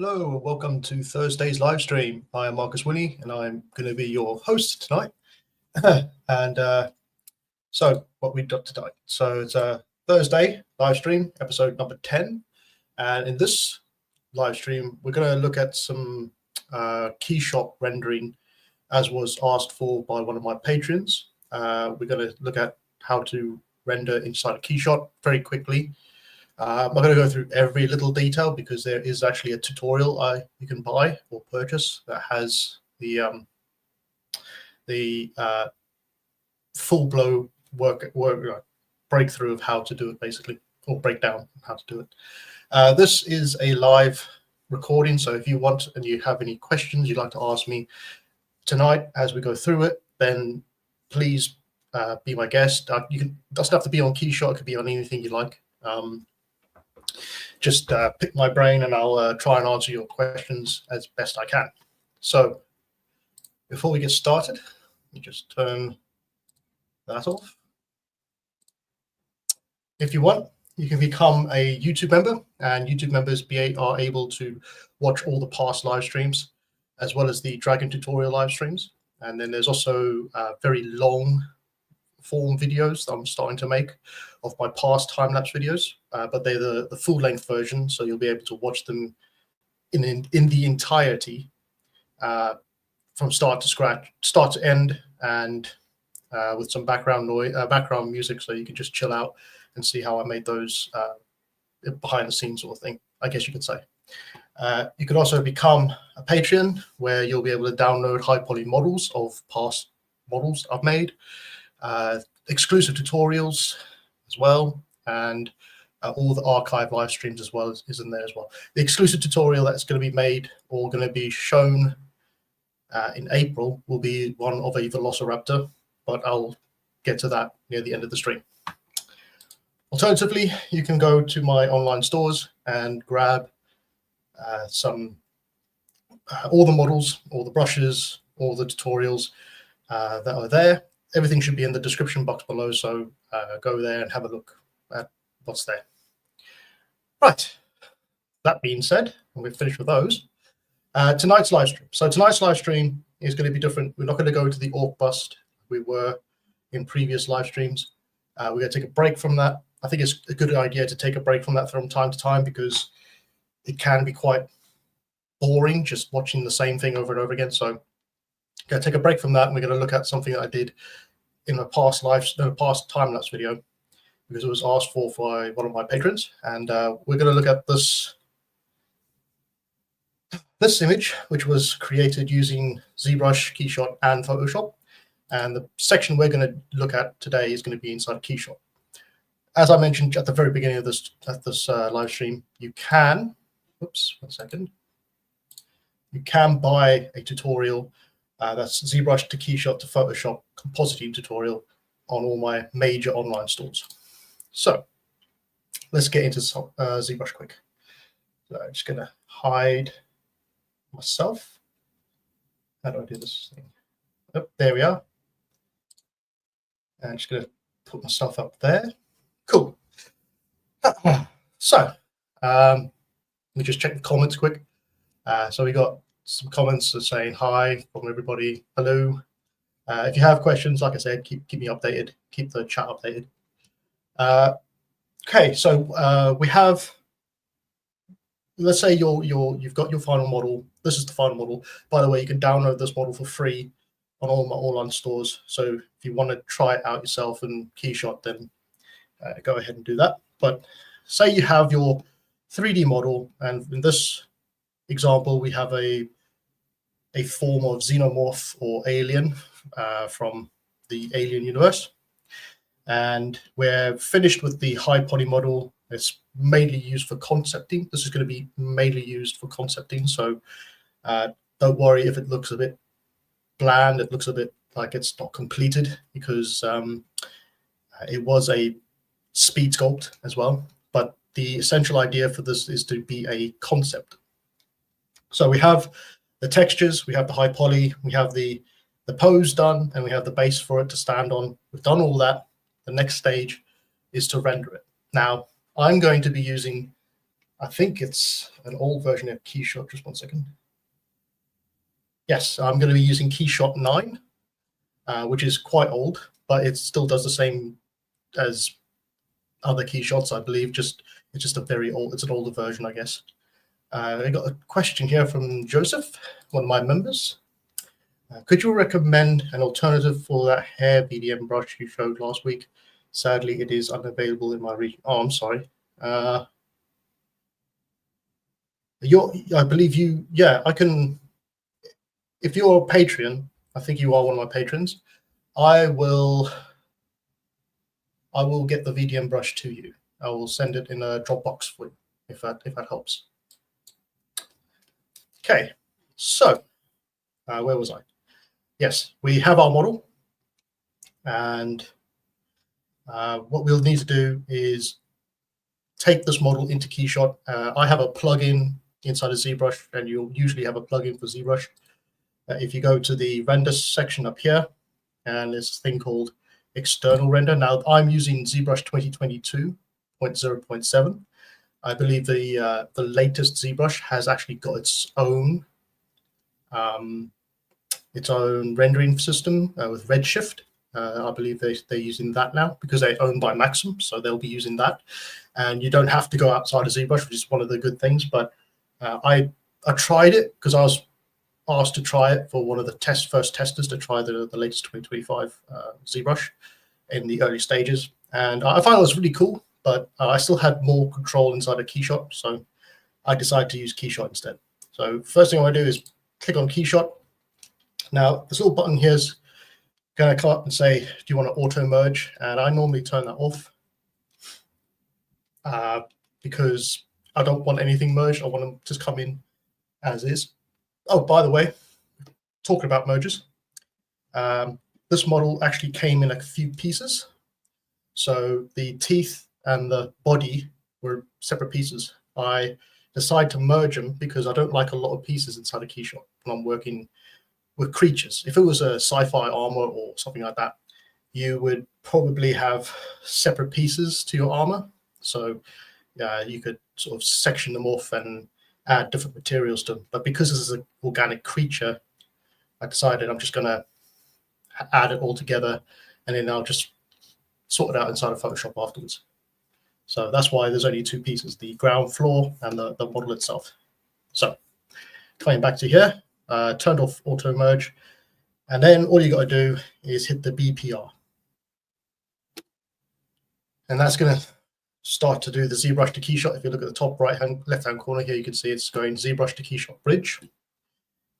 Hello, welcome to Thursday's live stream. I am Marcus Winnie, and I'm going to be your host tonight. and so what we've got tonight. So it's a Thursday live stream, episode number 10. And in this live stream, we're going to look at some Keyshot rendering, as was asked for by one of my patrons. We're going to look at how to render inside a Keyshot very quickly. I'm not going to go through every little detail because there is actually a tutorial you can buy or purchase that has the full-blown work breakthrough of how to do it, basically, or breakdown how to do it. This is a live recording, so if you want and you have any questions you'd like to ask me tonight as we go through it, then please be my guest. Doesn't have to be on Keyshot; it could be on anything you like. Just pick my brain and I'll try and answer your questions as best I can. So before we get started, let me just turn that off. If you want, you can become a YouTube member, and YouTube members are able to watch all the past live streams as well as the Dragon tutorial live streams. And then there's also very long form videos that I'm starting to make of my past time-lapse videos, but they're the full-length version, so you'll be able to watch them in the entirety from start to end, and with some background noise, background music, so you can just chill out and see how I made those behind-the-scenes sort of thing, I guess you could say. You could also become a patron, where you'll be able to download high-poly models of past models I've made. Exclusive tutorials as well, and all the archive live streams as well is in there as well. The exclusive tutorial that's going to be made or going to be shown in April will be one of a Velociraptor, but I'll get to that near the end of the stream. Alternatively, you can go to my online stores and grab all the models, all the brushes, all the tutorials that are there. Everything should be in the description box below, so go there and have a look at what's there. Right, that being said, and we've finished with those, tonight's live stream. So tonight's live stream is going to be different. We're not going to go to the orc bust we were in previous live streams. We're going to take a break from that. I think it's a good idea to take a break from that from time to time, because it can be quite boring just watching the same thing over and over again. So going to take a break from that, and we're going to look at something that I did in a past time-lapse video, because it was asked for by one of my patrons. And we're going to look at this image, which was created using ZBrush, Keyshot, and Photoshop. And the section we're going to look at today is going to be inside Keyshot. As I mentioned at the very beginning of this live stream, you can, you can buy a tutorial. That's ZBrush to Keyshot to Photoshop compositing tutorial on all my major online stores. So let's get into ZBrush quick. So I'm just going to hide myself. How do I do this thing? Oh, there we are. And I'm just going to put myself up there. Cool. So let me just check the comments quick. So we got some comments saying hi from everybody. Hello. If you have questions, like I said, keep me updated. Keep the chat updated. Okay, so we have. Let's say you've got your final model. This is the final model. By the way, you can download this model for free on all my online stores. So if you want to try it out yourself in Keyshot, then go ahead and do that. But say you have your 3D model, and in this example, we have a form of xenomorph or alien from the Alien universe. And we're finished with the high poly model. It's mainly used for concepting. This is going to be mainly used for concepting. So don't worry if it looks a bit bland. It looks a bit like it's not completed, because it was a speed sculpt as well. But the essential idea for this is to be a concept. So we have the textures, we have the high poly, we have the pose done, and we have the base for it to stand on. We've done all that. The next stage is to render it. Now, I'm going to be using I think it's an old version of Keyshot. Just one second. Yes, I'm going to be using Keyshot 9, which is quite old, but it still does the same as other Keyshots, I believe. It's just a very old. It's an older version, I guess. I got a question here from Joseph, one of my members. Could you recommend an alternative for that hair BDM brush you showed last week? Sadly, it is unavailable in my region. Oh, I'm sorry. I believe you. Yeah, I can. If you're a Patreon, I think you are one of my patrons. I will get the VDM brush to you. I will send it in a Dropbox for you if that helps. Okay, so where was I? Yes, we have our model, and what we'll need to do is take this model into Keyshot. I have a plugin inside of ZBrush, and you'll usually have a plugin for ZBrush. If you go to the render section up here, and there's a thing called external render. Now I'm using ZBrush 2022.0.7. I believe the latest ZBrush has actually got its own rendering system with Redshift. I believe they're using that now because they're owned by Maxim, so they'll be using that. And you don't have to go outside of ZBrush, which is one of the good things. But I tried it because I was asked to try it for one of the first testers to try the latest 2025 ZBrush in the early stages, and I found it was really cool. But I still had more control inside of Keyshot, so I decided to use Keyshot instead. So first thing I want to do is click on Keyshot. Now this little button here is going to come up and say, do you want to auto merge? And I normally turn that off because I don't want anything merged. I want them to just come in as is. Oh, by the way, talking about mergers, this model actually came in a few pieces. So the teeth and the body were separate pieces. I decided to merge them because I don't like a lot of pieces inside a Keyshot when I'm working with creatures. If it was a sci-fi armor or something like that, you would probably have separate pieces to your armor. So you could sort of section them off and add different materials to them. But because this is an organic creature, I decided I'm just going to add it all together, and then I'll just sort it out inside of Photoshop afterwards. So that's why there's only two pieces, the ground floor and the model itself. So coming back to here, turned off auto merge, and then all you got to do is hit the BPR. And that's going to start to do the ZBrush to Keyshot. If you look at the top left-hand corner here, you can see it's going ZBrush to Keyshot bridge.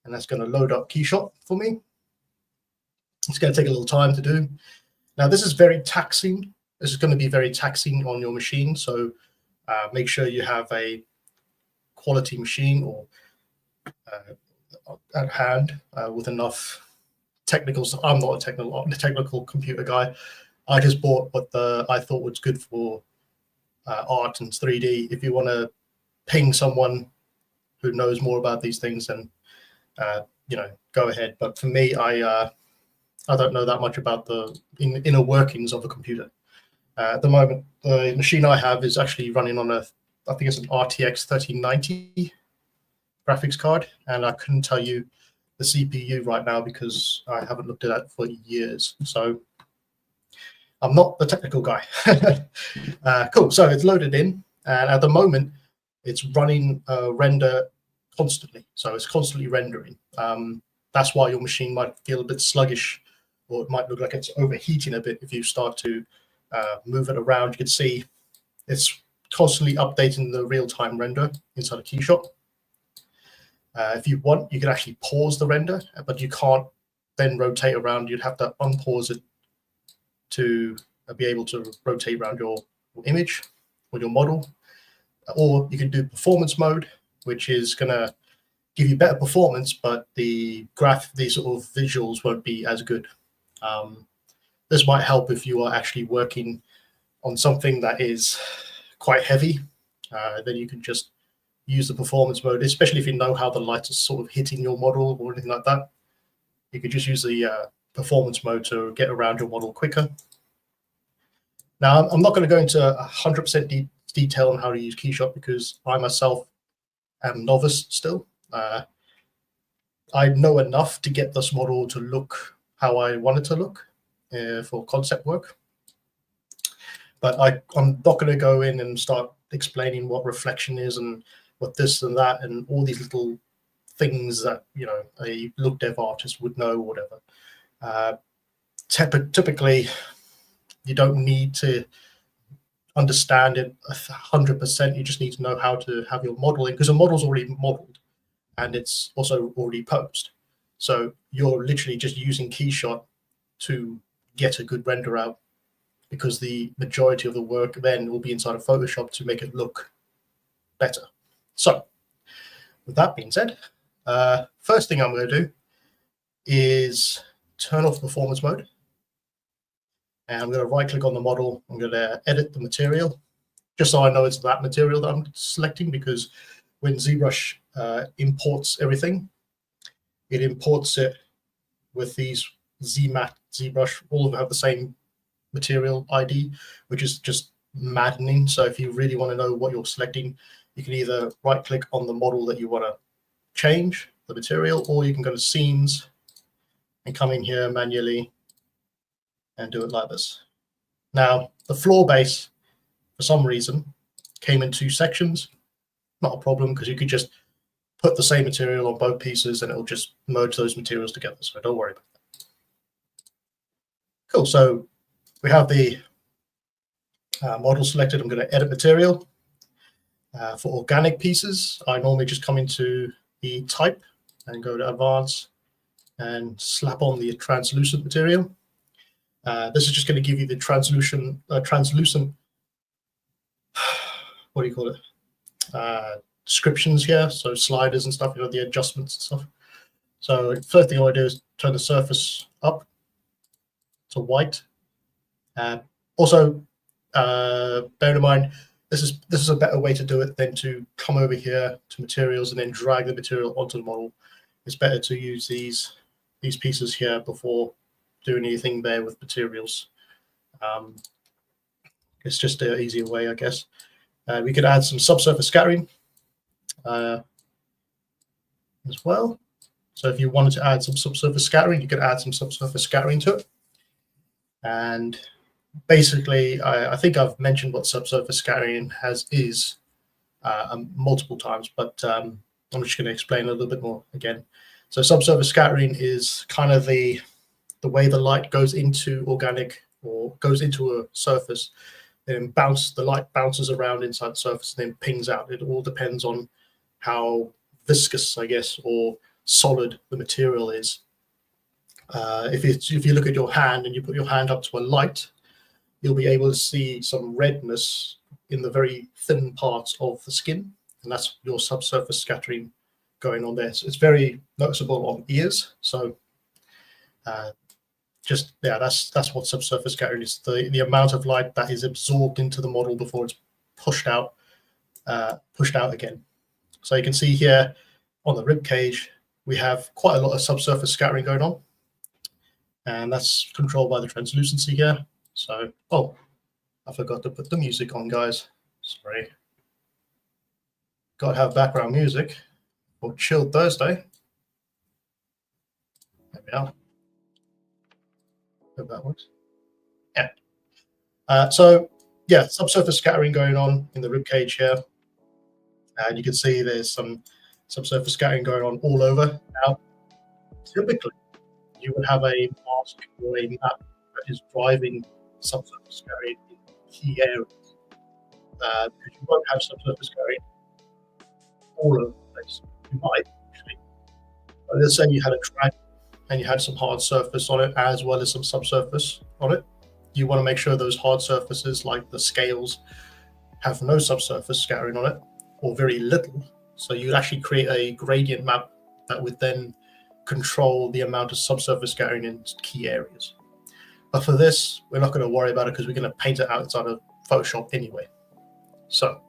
And that's going to load up Keyshot for me. It's going to take a little time to do. Now, this is very taxing. This is going to be very taxing on your machine. So make sure you have a quality machine or at hand with enough technical stuff. I'm not a technical computer guy. I just bought what I thought was good for art and 3D. If you want to ping someone who knows more about these things, then go ahead. But for me, I don't know that much about the inner workings of a computer. At the moment, the machine I have is actually running on I think it's an RTX 3090 graphics card, and I couldn't tell you the CPU right now because I haven't looked at that for years. So I'm not the technical guy. Cool. So it's loaded in, and at the moment, it's running render constantly. So it's constantly rendering. That's why your machine might feel a bit sluggish, or it might look like it's overheating a bit if you start to move it around. You can see it's constantly updating the real-time render inside of Keyshot. If you want, you can actually pause the render, but you can't then rotate around. You'd have to unpause it to be able to rotate around your image or your model. Or you can do performance mode, which is going to give you better performance, but the sort of visuals won't be as good. This might help if you are actually working on something that is quite heavy. Then you can just use the performance mode, especially if you know how the light is sort of hitting your model or anything like that. You could just use the performance mode to get around your model quicker. Now, I'm not going to go into 100% detail on how to use Keyshot because I myself am novice still. I know enough to get this model to look how I want it to look for concept work. But I'm not going to go in and start explaining what reflection is and what this and that and all these little things that, you know, a look dev artist would know or whatever. Typically, you don't need to understand it 100%. You just need to know how to have your modeling, because the model's already modeled and it's also already posed. So you're literally just using Keyshot to get a good render out, because the majority of the work then will be inside of Photoshop to make it look better. So with that being said, first thing I'm going to do is turn off performance mode. And I'm going to right click on the model. I'm going to edit the material, just so I know it's that material that I'm selecting, because when ZBrush imports everything, it imports it with these ZMatte, ZBrush, all of them have the same material ID, which is just maddening. So if you really want to know what you're selecting, you can either right click on the model that you want to change the material, or you can go to scenes and come in here manually and do it like this. Now, the floor base, for some reason, came in 2 sections. Not a problem, because you could just put the same material on both pieces and it'll just merge those materials together. So don't worry about that. Cool. So we have the model selected. I'm going to edit material. For organic pieces, I normally just come into the type and go to advanced and slap on the translucent material. This is just going to give you the translucent, what do you call it? Descriptions here, so sliders and stuff, you know, the adjustments and stuff. So first thing I want to do is turn the surface up to white. Also, bear in mind, this is a better way to do it than to come over here to materials and then drag the material onto the model. It's better to use these pieces here before doing anything there with materials. It's just an easier way, I guess. We could add some subsurface scattering as well. So if you wanted to add some subsurface scattering, you could add some subsurface scattering to it. And basically, I think I've mentioned what subsurface scattering is multiple times, but I'm just going to explain a little bit more again. So subsurface scattering is kind of the way the light goes into organic or goes into a surface, and the light bounces around inside the surface and then pings out. It all depends on how viscous, I guess, or solid the material is. If you look at your hand and you put your hand up to a light, you'll be able to see some redness in the very thin parts of the skin, and that's your subsurface scattering going on there. So it's very noticeable on ears. So that's what subsurface scattering is, the amount of light that is absorbed into the model before it's pushed out again. So you can see here on the rib cage, we have quite a lot of subsurface scattering going on, and that's controlled by the translucency here. So, oh, I forgot to put the music on, guys. Sorry. Got to have background music for Chill Thursday. There we are. Hope that works. Yeah. So, yeah, subsurface scattering going on in the rib cage here. And you can see there's some subsurface scattering going on all over. Now, typically, you would have a mask or a map that is driving subsurface scattering in key areas. Because you won't have subsurface scattering all over the place. You might, actually. But let's say you had a track and you had some hard surface on it as well as some subsurface on it. You want to make sure those hard surfaces, like the scales, have no subsurface scattering on it, or very little. So you actually create a gradient map that would then control the amount of subsurface scattering in key areas. But for this, we're not going to worry about it because we're going to paint it outside of Photoshop anyway. So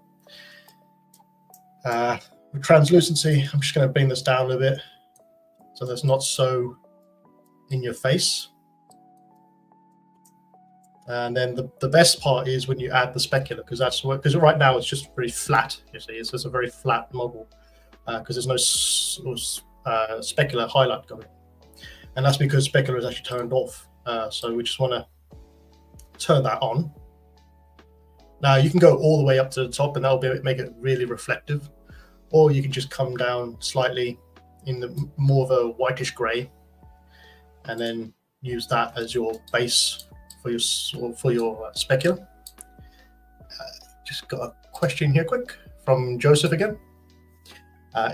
with translucency, I'm just going to bring this down a bit so that's not so in your face. And then the best part is when you add the specular, because right now it's just very flat. You see, it's just a very flat model because there's no specular highlight going, and that's because specular is actually turned off. So we just want to turn that on. Now you can go all the way up to the top, and that'll make it really reflective, or you can just come down slightly in the more of a whitish grey, and then use that as your base for your specular. Just got a question here quick from Joseph again.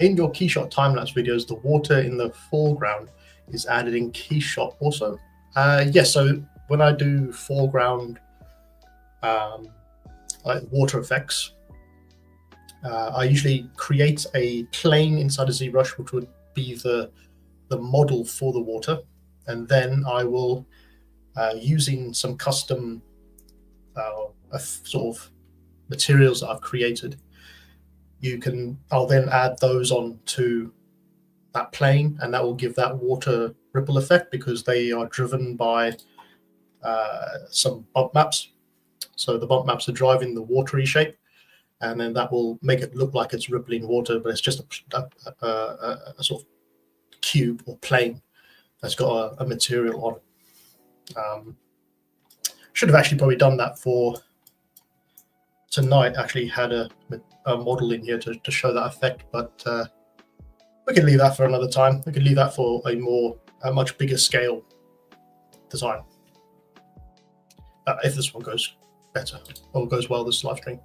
In your Keyshot time-lapse videos, the water in the foreground is added in Keyshot also? Yes, so when I do foreground like water effects, I usually create a plane inside of ZBrush, which would be the model for the water, and then I will using some custom sort of materials that I've created, I'll then add those on to that plane, and that will give that water ripple effect because they are driven by some bump maps. So the bump maps are driving the watery shape, and then that will make it look like it's rippling water, but it's just a sort of cube or plane that's got a material on it. Should have actually probably done that for tonight. Actually had a model in here to show that effect, but we can leave that for another time. We can leave that for a much bigger scale design if this one goes better or goes well this live stream.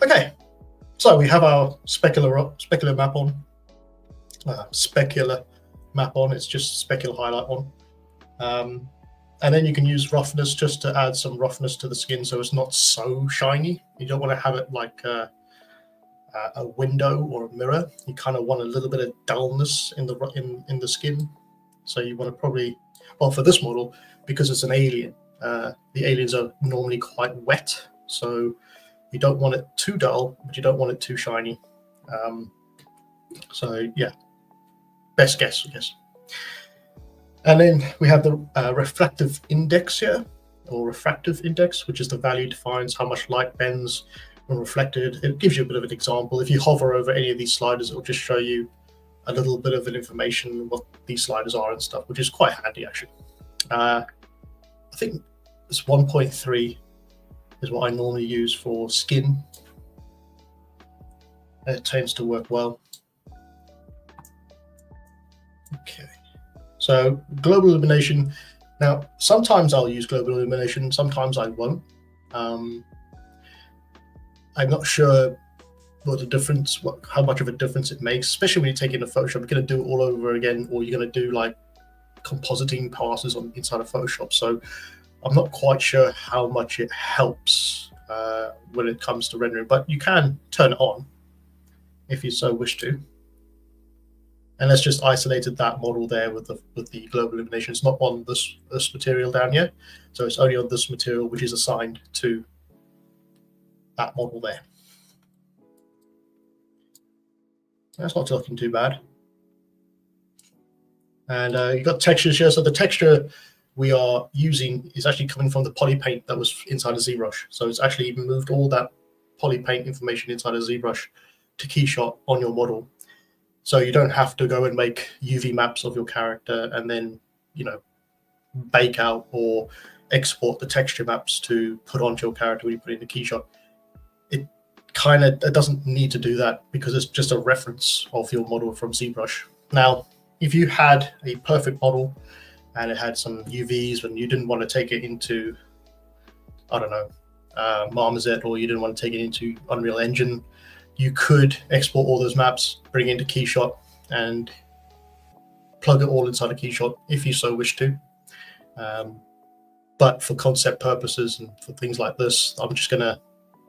Okay, so we have our specular map on. Specular map on. It's just specular highlight on. And then you can use roughness just to add some roughness to the skin so it's not so shiny. You don't want to have it like a window or a mirror. You kind of want a little bit of dullness in the skin. So you want to probably, well, for this model, because it's an alien, the aliens are normally quite wet. So you don't want it too dull, but you don't want it too shiny. So yeah, best guess, I guess. And then we have the reflective index here, or refractive index, which is the value defines how much light bends when reflected. It gives you a bit of an example. If you hover over any of these sliders, it will just show you a little bit of an information what these sliders are and stuff, which is quite handy actually. I think this 1.3 is what I normally use for skin. It tends to work well. Okay. So global illumination. Now, sometimes I'll use global illumination, sometimes I won't. I'm not sure what the difference, how much of a difference it makes, especially when you take it into Photoshop. You're going to do it all over again, or you're going to do like compositing passes inside of Photoshop. So I'm not quite sure how much it helps when it comes to rendering, but you can turn it on if you so wish to. And let's just isolated that model there with the global illumination. It's not on this material down here, so it's only on this material which is assigned to that model there. That's not looking too bad. And you've got textures here. So the texture we are using is actually coming from the poly paint that was inside of ZBrush. So it's actually moved all that poly paint information inside of ZBrush to Keyshot on your model. So you don't have to go and make UV maps of your character and then, you know, bake out or export the texture maps to put onto your character when you put it into Keyshot. It doesn't need to do that because it's just a reference of your model from ZBrush. Now, if you had a perfect model and it had some UVs and you didn't want to take it into, I don't know, Marmoset, or you didn't want to take it into Unreal Engine, you could export all those maps, bring it into Keyshot, and plug it all inside of Keyshot if you so wish to. But for concept purposes and for things like this, I'm just going to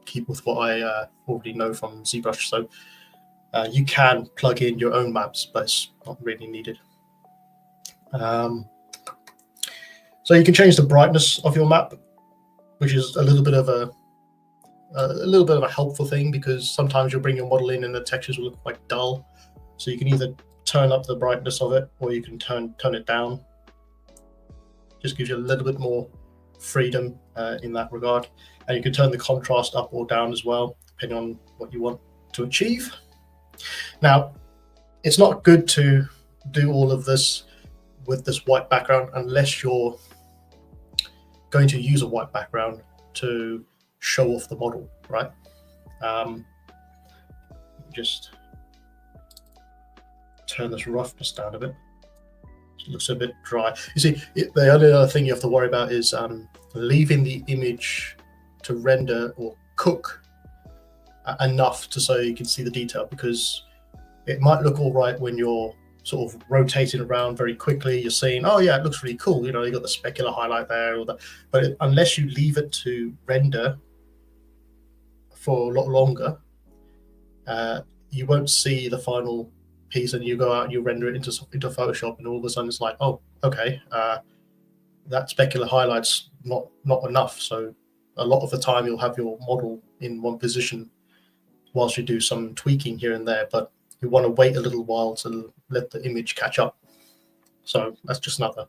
keep with what I already know from ZBrush. So you can plug in your own maps, but it's not really needed. So you can change the brightness of your map, which is a little bit of a helpful thing, because sometimes you'll bring your model in and the textures will look quite dull. So you can either turn up the brightness of it, or you can turn it down. Just gives you a little bit more freedom in that regard. And you can turn the contrast up or down as well, depending on what you want to achieve. Now, it's not good to do all of this with this white background unless you're going to use a white background to show off the model, right? Just turn this roughness down a bit. It looks a bit dry. You see, the only other thing you have to worry about is leaving the image to render or cook enough so you can see the detail, because it might look all right when you're sort of rotating around very quickly. You're saying, oh yeah, it looks really cool. You know, you got the specular highlight there, or that. But unless you leave it to render for a lot longer, you won't see the final piece, and you go out and you render it into Photoshop, and all of a sudden it's like, oh, okay, that specular highlight's not enough. So a lot of the time you'll have your model in one position whilst you do some tweaking here and there, but you want to wait a little while to let the image catch up. So that's just another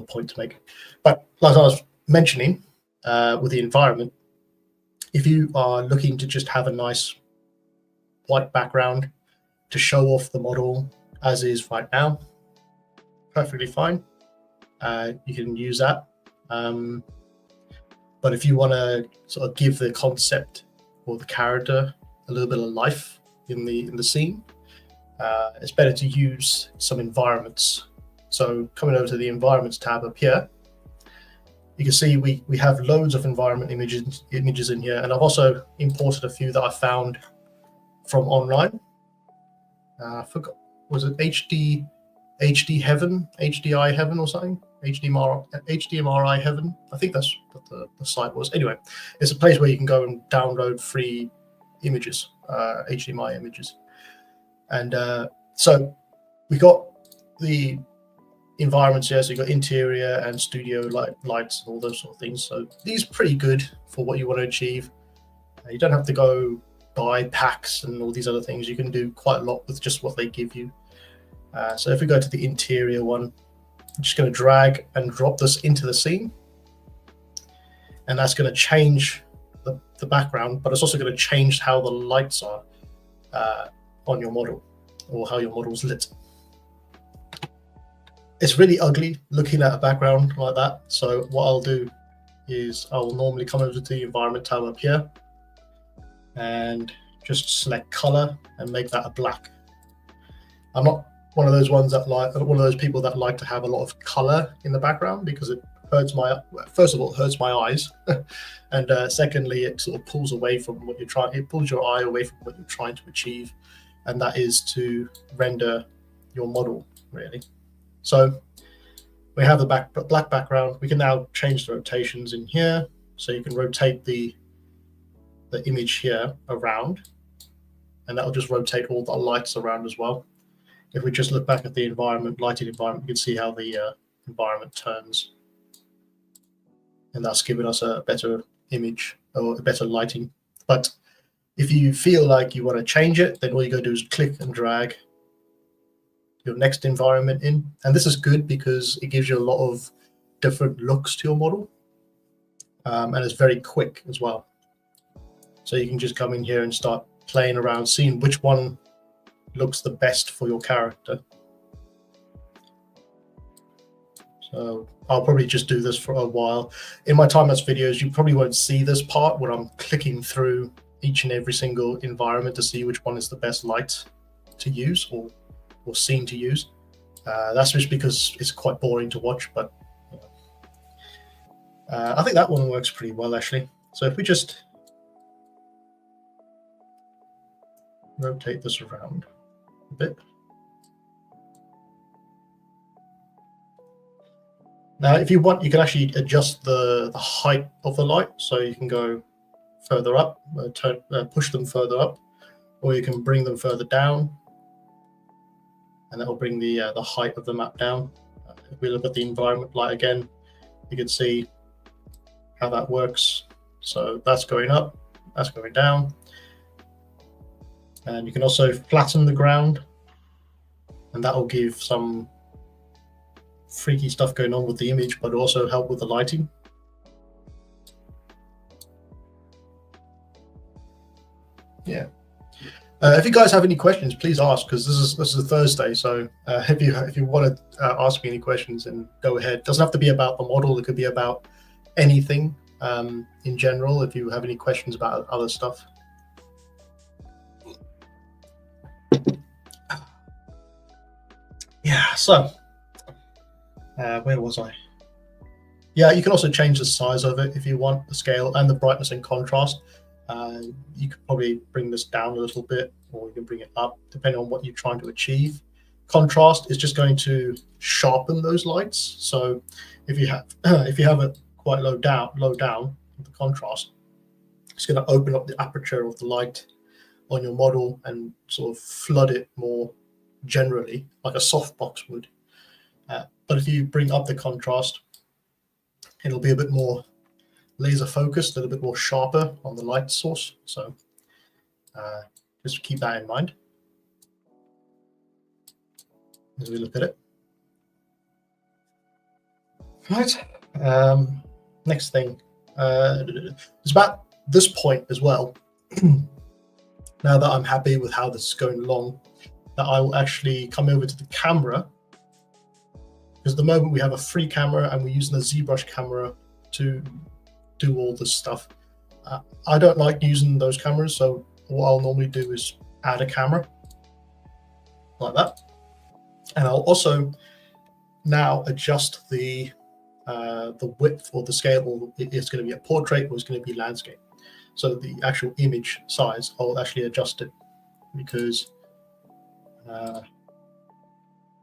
point to make. But like I was mentioning, with the environment, if you are looking to just have a nice white background to show off the model as is right now, perfectly fine. You can use that. But if you want to sort of give the concept or the character a little bit of life in the scene, it's better to use some environments. So coming over to the environments tab up here, you can see we have loads of environment images in here, and I've also imported a few that I found from online. I forgot, was it HD Heaven, HDI Heaven or something? HDMRI Heaven. I think that's what the site was. Anyway, it's a place where you can go and download free images, HDMI images. And so we got the environments here. So you got interior and studio lights and all those sort of things. So these are pretty good for what you want to achieve. You don't have to go buy packs and all these other things. You can do quite a lot with just what they give you. So if we go to the interior one, I'm just going to drag and drop this into the scene, and that's going to change the background, but it's also going to change how the lights are on your model, or how your model's lit. It's really ugly looking at a background like that. So what I'll do is I'll normally come over to the environment tab up here and just select color and make that a black. I'm not one of those people that like to have a lot of color in the background, because it hurts first of all, it hurts my eyes, and secondly, it sort of pulls away from what you're trying. It pulls your eye away from what you're trying to achieve, and that is to render your model, really. So we have the black background. We can now change the rotations in here, so you can rotate the image here around, and that will just rotate all the lights around as well. If we just look back at the lighted environment, you can see how the environment turns, and that's giving us a better image or a better lighting. But if you feel like you want to change it, then all you got to do is click and drag your next environment in. And this is good because it gives you a lot of different looks to your model, and it's very quick as well. So you can just come in here and start playing around, seeing which one looks the best for your character. So I'll probably just do this for a while. In my time-lapse videos, you probably won't see this part where I'm clicking through each and every single environment to see which one is the best light to use or scene to use. That's just because it's quite boring to watch, but I think that one works pretty well, actually. So if we just rotate this around a bit. Now, if you want, you can actually adjust the height of the light, so you can go further up, push them further up, or you can bring them further down, and that will bring the height of the map down. If we look at the environment light again, you can see how that works. So that's going up, that's going down. And you can also flatten the ground, and that will give some freaky stuff going on with the image, but also help with the lighting. Yeah. If you guys have any questions, please ask, because this is a Thursday. So if you want to ask me any questions, then go ahead. It doesn't have to be about the model. It could be about anything in general. If you have any questions about other stuff. Yeah. So where was I? Yeah, you can also change the size of it if you want, the scale and the brightness and contrast. You could probably bring this down a little bit, or you can bring it up, depending on what you're trying to achieve. Contrast is just going to sharpen those lights. So if you have it quite low down, the contrast, it's going to open up the aperture of the light on your model and sort of flood it more generally, like a softbox would. But if you bring up the contrast, it'll be a bit more laser focused, a little bit more sharper on the light source. So just keep that in mind as we look at it. Right. Next thing, it's about this point as well. Now that I'm happy with how this is going along, that I will actually come over to the camera, because at the moment we have a free camera and we're using the ZBrush camera to do all this stuff. I don't like using those cameras, so what I'll normally do is add a camera like that, and I'll also now adjust the width or the scale, or it's going to be a portrait or it's going to be landscape. So the actual image size, I'll actually adjust it, because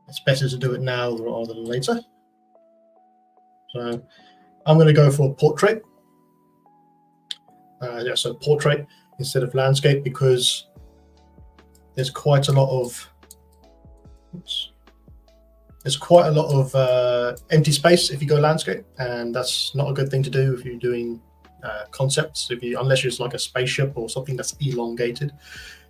it's better to do it now rather than later. So I'm going to go for portrait. Yeah, so portrait instead of landscape, because there's quite a lot of empty space if you go landscape, and that's not a good thing to do if you're doing concepts. Unless it's like a spaceship or something that's elongated.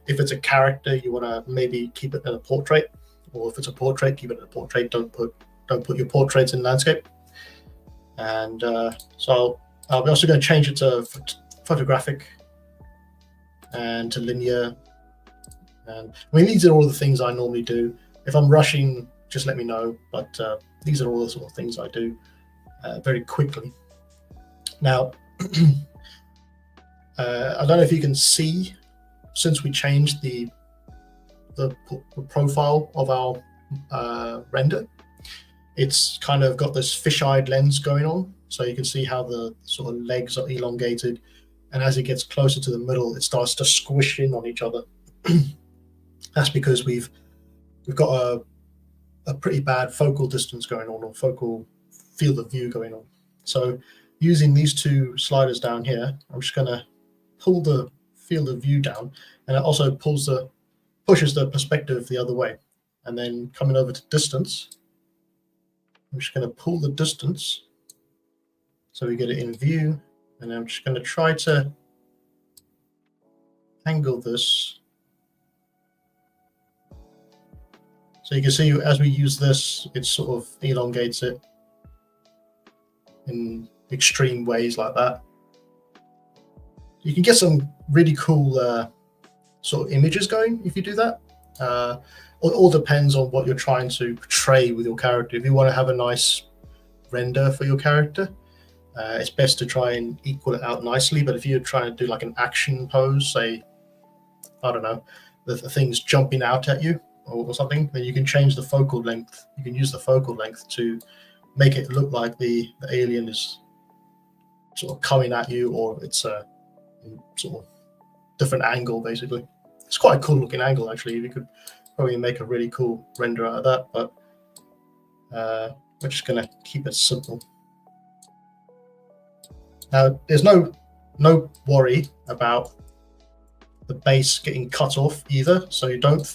If it's a character, you want to maybe keep it in a portrait, or if it's a portrait, keep it in a portrait. Don't put your portraits in landscape. And so I'll be also going to change it to photographic and to linear. And I mean, these are all the things I normally do. If I'm rushing, just let me know. But these are all the sort of things I do very quickly. Now, I don't know if you can see, since we changed the profile of our render, it's kind of got this fisheye lens going on. So you can see how the sort of legs are elongated, and as it gets closer to the middle, it starts to squish in on each other. That's because we've got a pretty bad focal distance going on, or focal field of view going on. So using these two sliders down here, I'm just going to pull the field of view down, and it also pushes the perspective the other way. And then coming over to distance, I'm just going to pull the distance so we get it in view, and I'm just going to try to angle this. So you can see as we use this, it sort of elongates it in extreme ways like that. You can get some really cool sort of images going if you do that. It all depends on what you're trying to portray with your character. If you want to have a nice render for your character, it's best to try and equal it out nicely. But if you're trying to do like an action pose, say, I don't know, the thing's jumping out at you or something, then you can change the focal length. You can use the focal length to make it look like the alien is sort of coming at you, or it's a sort of different angle, basically. It's quite a cool looking angle, actually. You could probably make a really cool render out of that, but we're just going to keep it simple. Now, there's no worry about the base getting cut off either. So you don't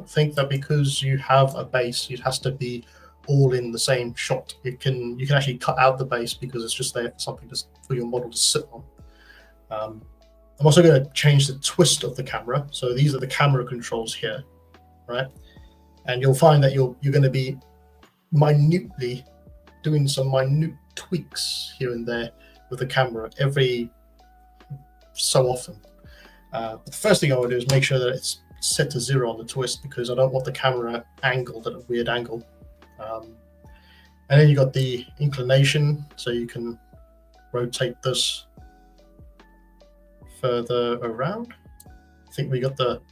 think that because you have a base, it has to be all in the same shot. You can actually cut out the base because it's just there for something for your model to sit on. I'm also going to change the twist of the camera. So these are the camera controls here, right? And you'll find that you're going to be minutely doing some minute tweaks here and there with the camera every so often. But the first thing I would do is make sure that it's set to 0 on the twist, because I don't want the camera angled at a weird angle. And then you got the inclination, so you can rotate this further around. I think we got the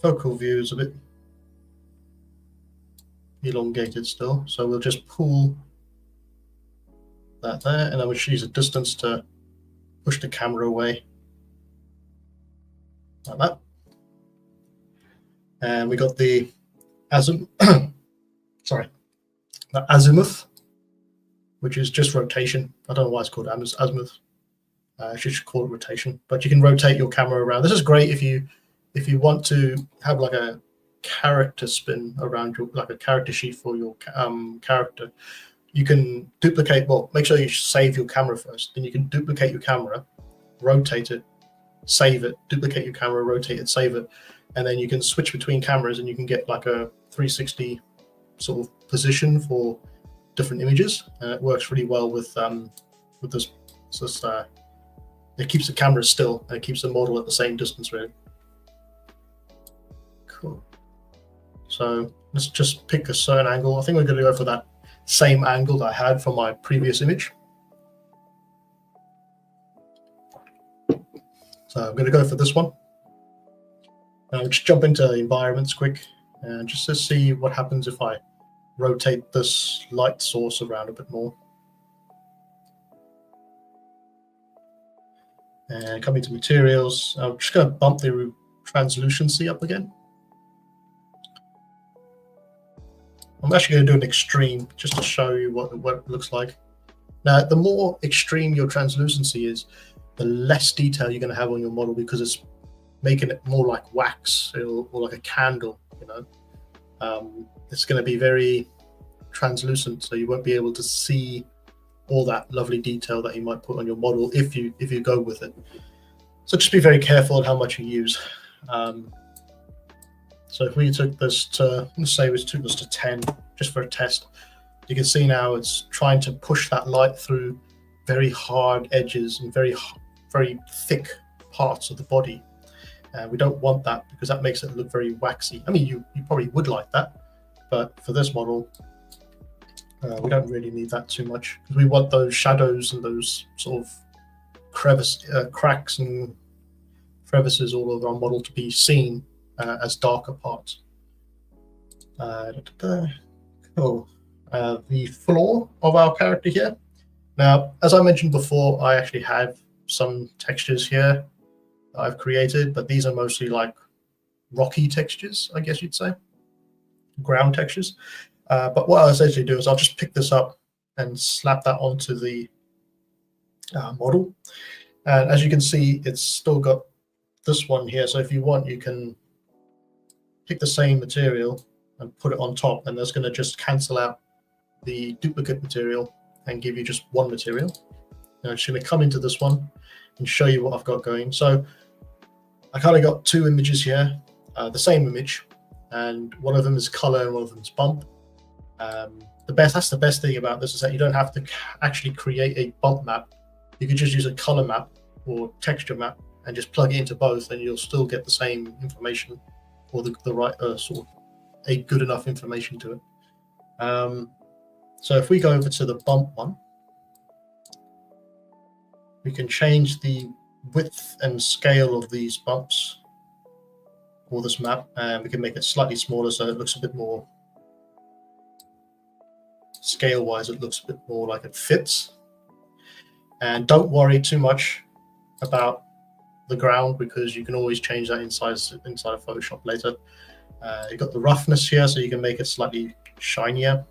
focal view is a bit elongated still, so we'll just pull that there, and then we'll use a distance to push the camera away, like that. And we got the azimuth, which is just rotation. I don't know why it's called azimuth. I should call it rotation, but you can rotate your camera around. This is great if you want to have like a character spin around your, like a character sheet for your character. You can duplicate, well, make sure you save your camera first, then you can duplicate your camera, rotate it, save it, duplicate your camera, rotate it, save it, and then you can switch between cameras and you can get like a 360 sort of position for different images. And it works really well with this. It keeps the camera still and it keeps the model at the same distance, really. Cool. So let's just pick a certain angle. I think we're going to go for that same angle that I had for my previous image. So I'm going to go for this one. Now just jump into environments quick and just to see what happens if I rotate this light source around a bit more. And coming to materials, I'm just going to bump the translucency up again. I'm actually going to do an extreme just to show you what it looks like. Now, the more extreme your translucency is, the less detail you're going to have on your model, because it's making it more like wax or like a candle, you know. It's going to be very translucent, so you won't be able to see all that lovely detail that you might put on your model if you go with it. So just be very careful on how much you use. So if we took this to, let's say we took this to 10 just for a test, you can see now it's trying to push that light through very hard edges and very thick parts of the body. We don't want that because that makes it look very waxy. I mean, you probably would like that, but for this model, we don't really need that too much, because we want those shadows and those sort of cracks and crevices all over our model to be seen as darker parts. Cool. The floor of our character here. Now, as I mentioned before, I actually have some textures here that I've created, but these are mostly like rocky textures, I guess you'd say, ground textures. But what I'll essentially do is I'll just pick this up and slap that onto the model. And as you can see, it's still got this one here. So if you want, you can pick the same material and put it on top, and that's going to just cancel out the duplicate material and give you just one material. Now I'm just going to come into this one and show you what I've got going. So I kind of got two images here, the same image, and one of them is color and one of them is bump. That's the best thing about this, is that you don't have to actually create a bump map. You can just use a color map or texture map and just plug it into both, and you'll still get the same information, or the right sort of a good enough information to it. So if we go over to the bump one, we can change the width and scale of these bumps or this map, and we can make it slightly smaller so it looks a bit more scale wise, it looks a bit more like it fits. And don't worry too much about the ground, because you can always change that inside of Photoshop later. You've got the roughness here, so you can make it slightly shinier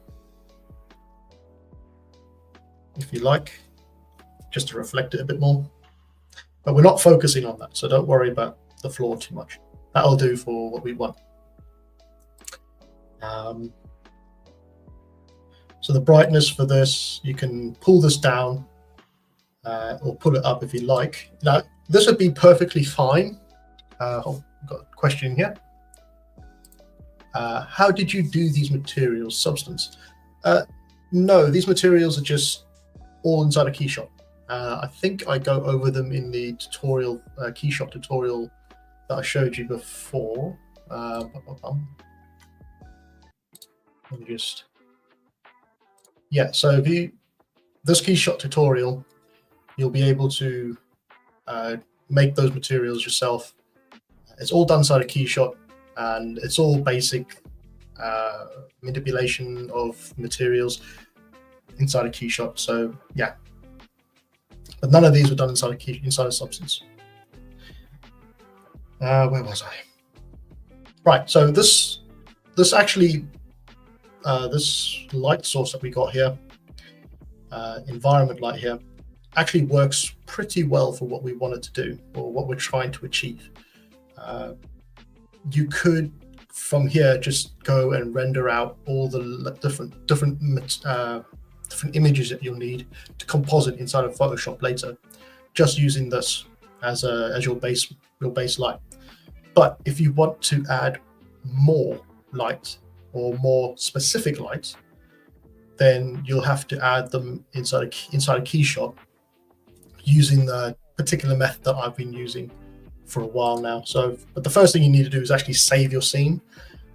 if you like, just to reflect it a bit more. But we're not focusing on that, so don't worry about the floor too much. That'll do for what we want. So the brightness for this, you can pull this down or pull it up if you like. Now, this would be perfectly fine. I've got a question here. How did you do these materials, substance? No, these materials are just all inside a Keyshot. I think I go over them in the tutorial, Keyshot tutorial that I showed you before. Let me just, yeah, so if you, this Keyshot tutorial, you'll be able to make those materials yourself. It's all done inside a Keyshot, and it's all basic manipulation of materials inside a Keyshot. So yeah, but none of these were done inside a Substance. Where was I? Right. So this actually this light source that we got here, environment light here, actually works pretty well for what we wanted to do or what we're trying to achieve. You could from here just go and render out all the different images that you'll need to composite inside of Photoshop later, just using this as your base light. But if you want to add more light or more specific light, then you'll have to add them inside a Keyshot using the particular method that I've been using for a while now. So, but the first thing you need to do is actually save your scene,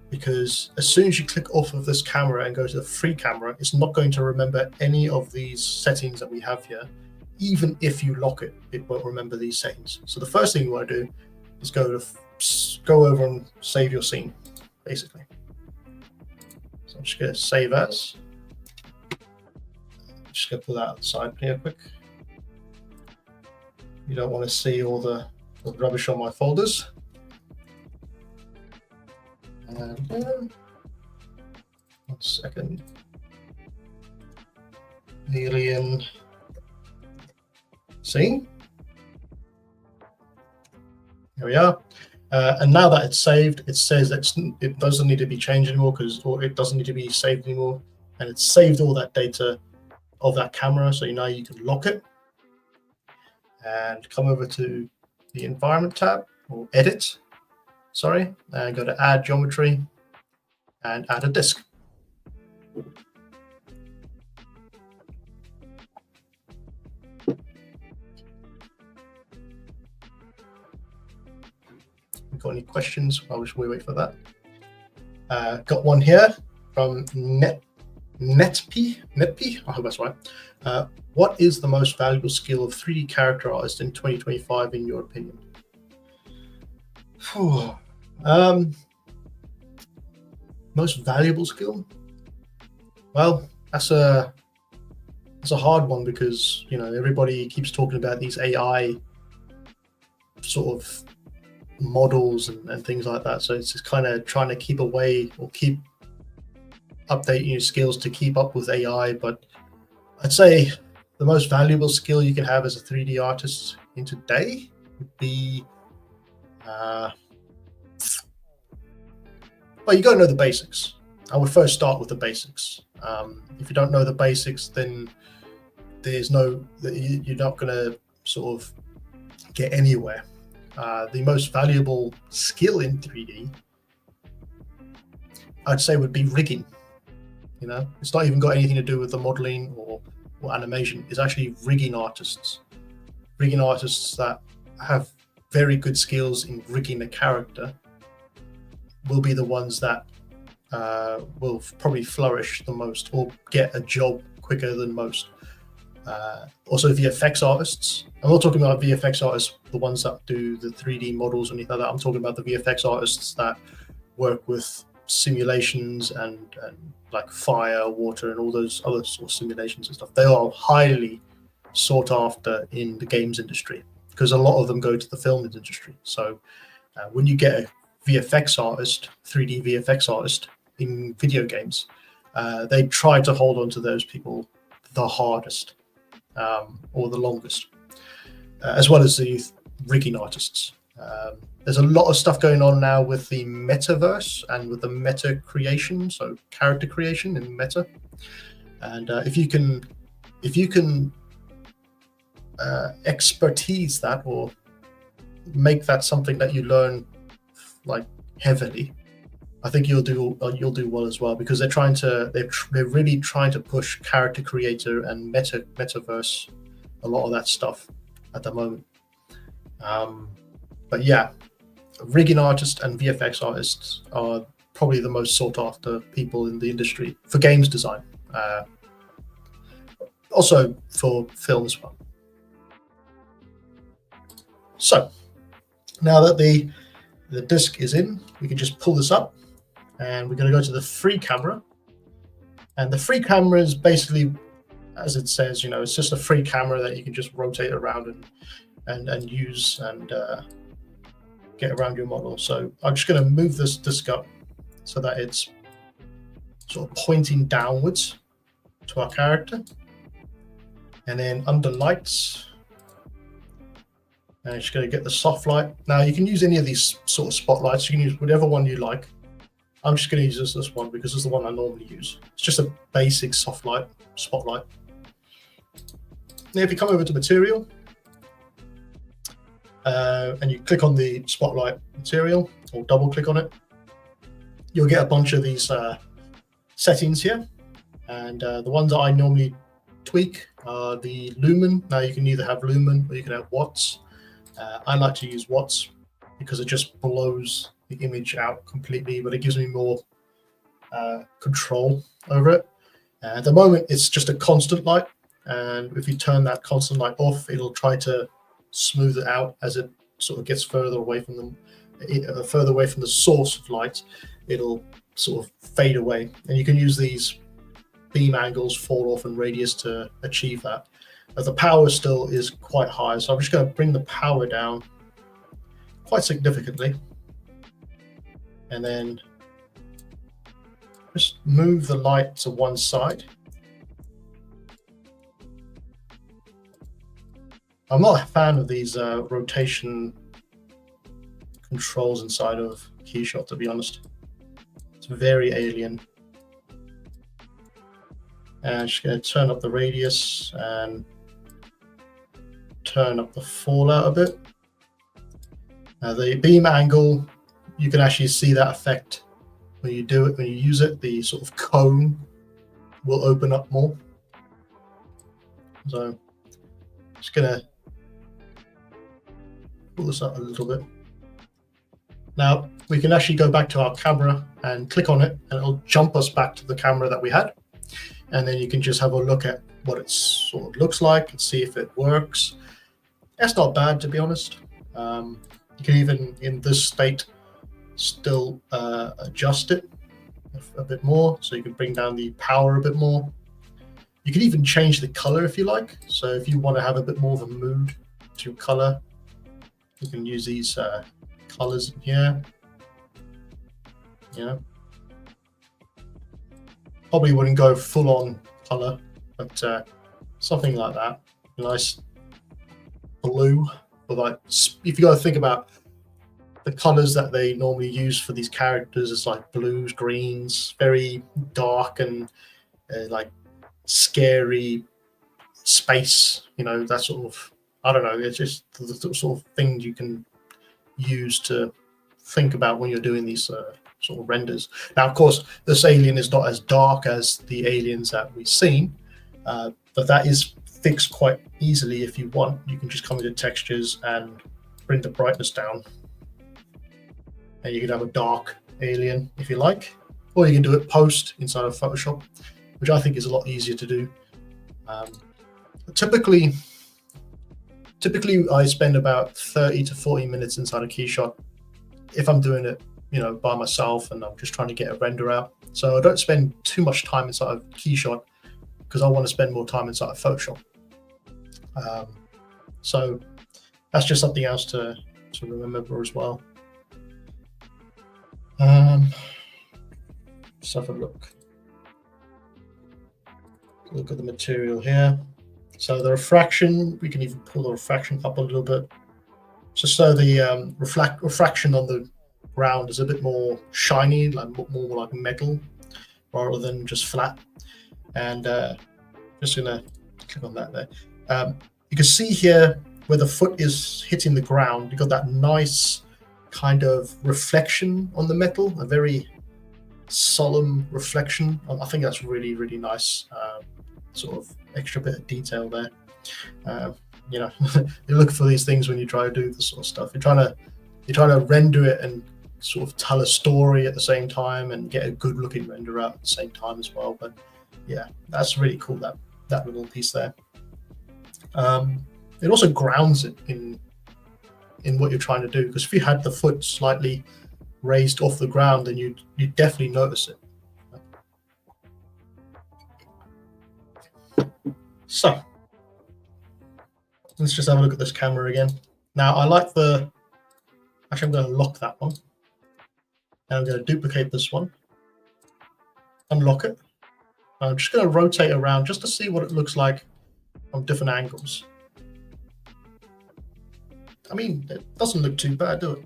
because as soon as you click off of this camera and go to the free camera, it's not going to remember any of these settings that we have here. Even if you lock it, it won't remember these settings. So the first thing you want to do is go over and save your scene, basically. So I'm just going to save as. Just going to pull that outside here quick. You don't want to see all the rubbish on my folders. And 1 second. Alien scene. Here we are. And now that it's saved, it says that it doesn't need to be changed anymore, or it doesn't need to be saved anymore. And it's saved all that data of that camera. So now you can lock it and come over to the environment tab, or edit, sorry, and go to add geometry and add a disk. Got any questions? I'll just wait for that. Got one here from Netp. I hope that's right. What is the most valuable skill of 3D character artist in 2025, in your opinion? Most valuable skill? Well, that's a hard one, because everybody keeps talking about these AI sort of models and things like that. So it's just kind of trying to keep away or keep updating your skills to keep up with AI. But I'd say the most valuable skill you can have as a 3D artist in today would be, well, you got to know the basics. I would first start with the basics. If you don't know the basics, then you're not going to sort of get anywhere. The most valuable skill in 3D, I'd say, would be rigging. It's not even got anything to do with the modeling or animation. It's actually rigging artists that have very good skills in rigging a character will be the ones that will probably flourish the most or get a job quicker than most. Also VFX artists. I'm not talking about VFX artists, the ones that do the 3D models or anything like that. I'm talking about the VFX artists that work with simulations and like fire, water, and all those other sort of simulations and stuff. They are highly sought after in the games industry, because a lot of them go to the film industry. So when you get a VFX artist, 3D VFX artist in video games, they try to hold on to those people the hardest or the longest, as well as the rigging artists. There's a lot of stuff going on now with the metaverse and with the meta creation, so character creation in meta. And if you can expertise that, or make that something that you learn like heavily, I think you'll do well as well, because they're really trying to push character creator and metaverse a lot of that stuff at the moment. But yeah, rigging artists and VFX artists are probably the most sought after people in the industry for games design, also for film as well. So now that the disc is in, we can just pull this up, and we're going to go to the free camera. And the free camera is basically, as it says, it's just a free camera that you can just rotate around and use and get around your model. So I'm just going to move this disc up so that it's sort of pointing downwards to our character. And then under lights, and I'm just going to get the soft light. Now you can use any of these sort of spotlights. You can use whatever one you like. I'm just going to use this one because it's the one I normally use. It's just a basic soft light spotlight. Now if you come over to material, and you click on the spotlight material or double click on it, you'll get a bunch of these settings here. And the ones that I normally tweak are the lumen. Now you can either have lumen or you can have watts. I like to use watts because it just blows the image out completely, but it gives me more control over it. At the moment, it's just a constant light. And if you turn that constant light off, it'll try to smooth it out as it sort of gets further away from the source of light. It'll sort of fade away, and you can use these beam angles, fall off, and radius to achieve that. But the power still is quite high, so I'm just going to bring the power down quite significantly, and then just move the light to one side. I'm not a fan of these rotation controls inside of Keyshot, to be honest. It's very alien. And I'm just going to turn up the radius and turn up the fallout a bit. Now the beam angle, you can actually see that effect when you do it, when you use it. The sort of cone will open up more. So I'm just going to pull this up a little bit. Now we can actually go back to our camera and click on it, and it'll jump us back to the camera that we had. And then you can just have a look at what it sort of looks like and see if it works. That's not bad, to be honest. You can even, in this state, still adjust it a bit more. So you can bring down the power a bit more. You can even change the color if you like. So if you want to have a bit more of a mood to color, you can use these colors in here. Yeah. Probably wouldn't go full on color, but something like that. Nice blue. But like, if you got to think about the colors that they normally use for these characters, it's like blues, greens, very dark and like scary space. That sort of, I don't know. It's just the sort of things you can use to think about when you're doing these sort of renders. Now, of course, this alien is not as dark as the aliens that we've seen, but that is fixed quite easily if you want. You can just come into textures and bring the brightness down, and you can have a dark alien if you like, or you can do it post inside of Photoshop, which I think is a lot easier to do. Typically I spend about 30 to 40 minutes inside a Keyshot if I'm doing it by myself and I'm just trying to get a render out. So I don't spend too much time inside of Keyshot because I want to spend more time inside of Photoshop. So that's just something else to remember as well. Let's have a look at the material here. So the refraction, we can even pull the refraction up a little bit, just so the refraction on the ground is a bit more shiny, like more like metal, rather than just flat. And just gonna click on that there. You can see here where the foot is hitting the ground, you've got that nice kind of reflection on the metal, a very solemn reflection. I think that's really, really nice. Sort of extra bit of detail there. You know, you look for these things when you try to do this sort of stuff. You're trying to render it and sort of tell a story at the same time and get a good looking render out at the same time as well. But yeah, that's really cool, that little piece there. It also grounds it in what you're trying to do, because if you had the foot slightly raised off the ground, then you'd definitely notice it. So let's just have a look at this camera again. Now I like actually I'm going to lock that one. And I'm going to duplicate this one, unlock it. I'm just going to rotate around just to see what it looks like from different angles. I mean, it doesn't look too bad, do it?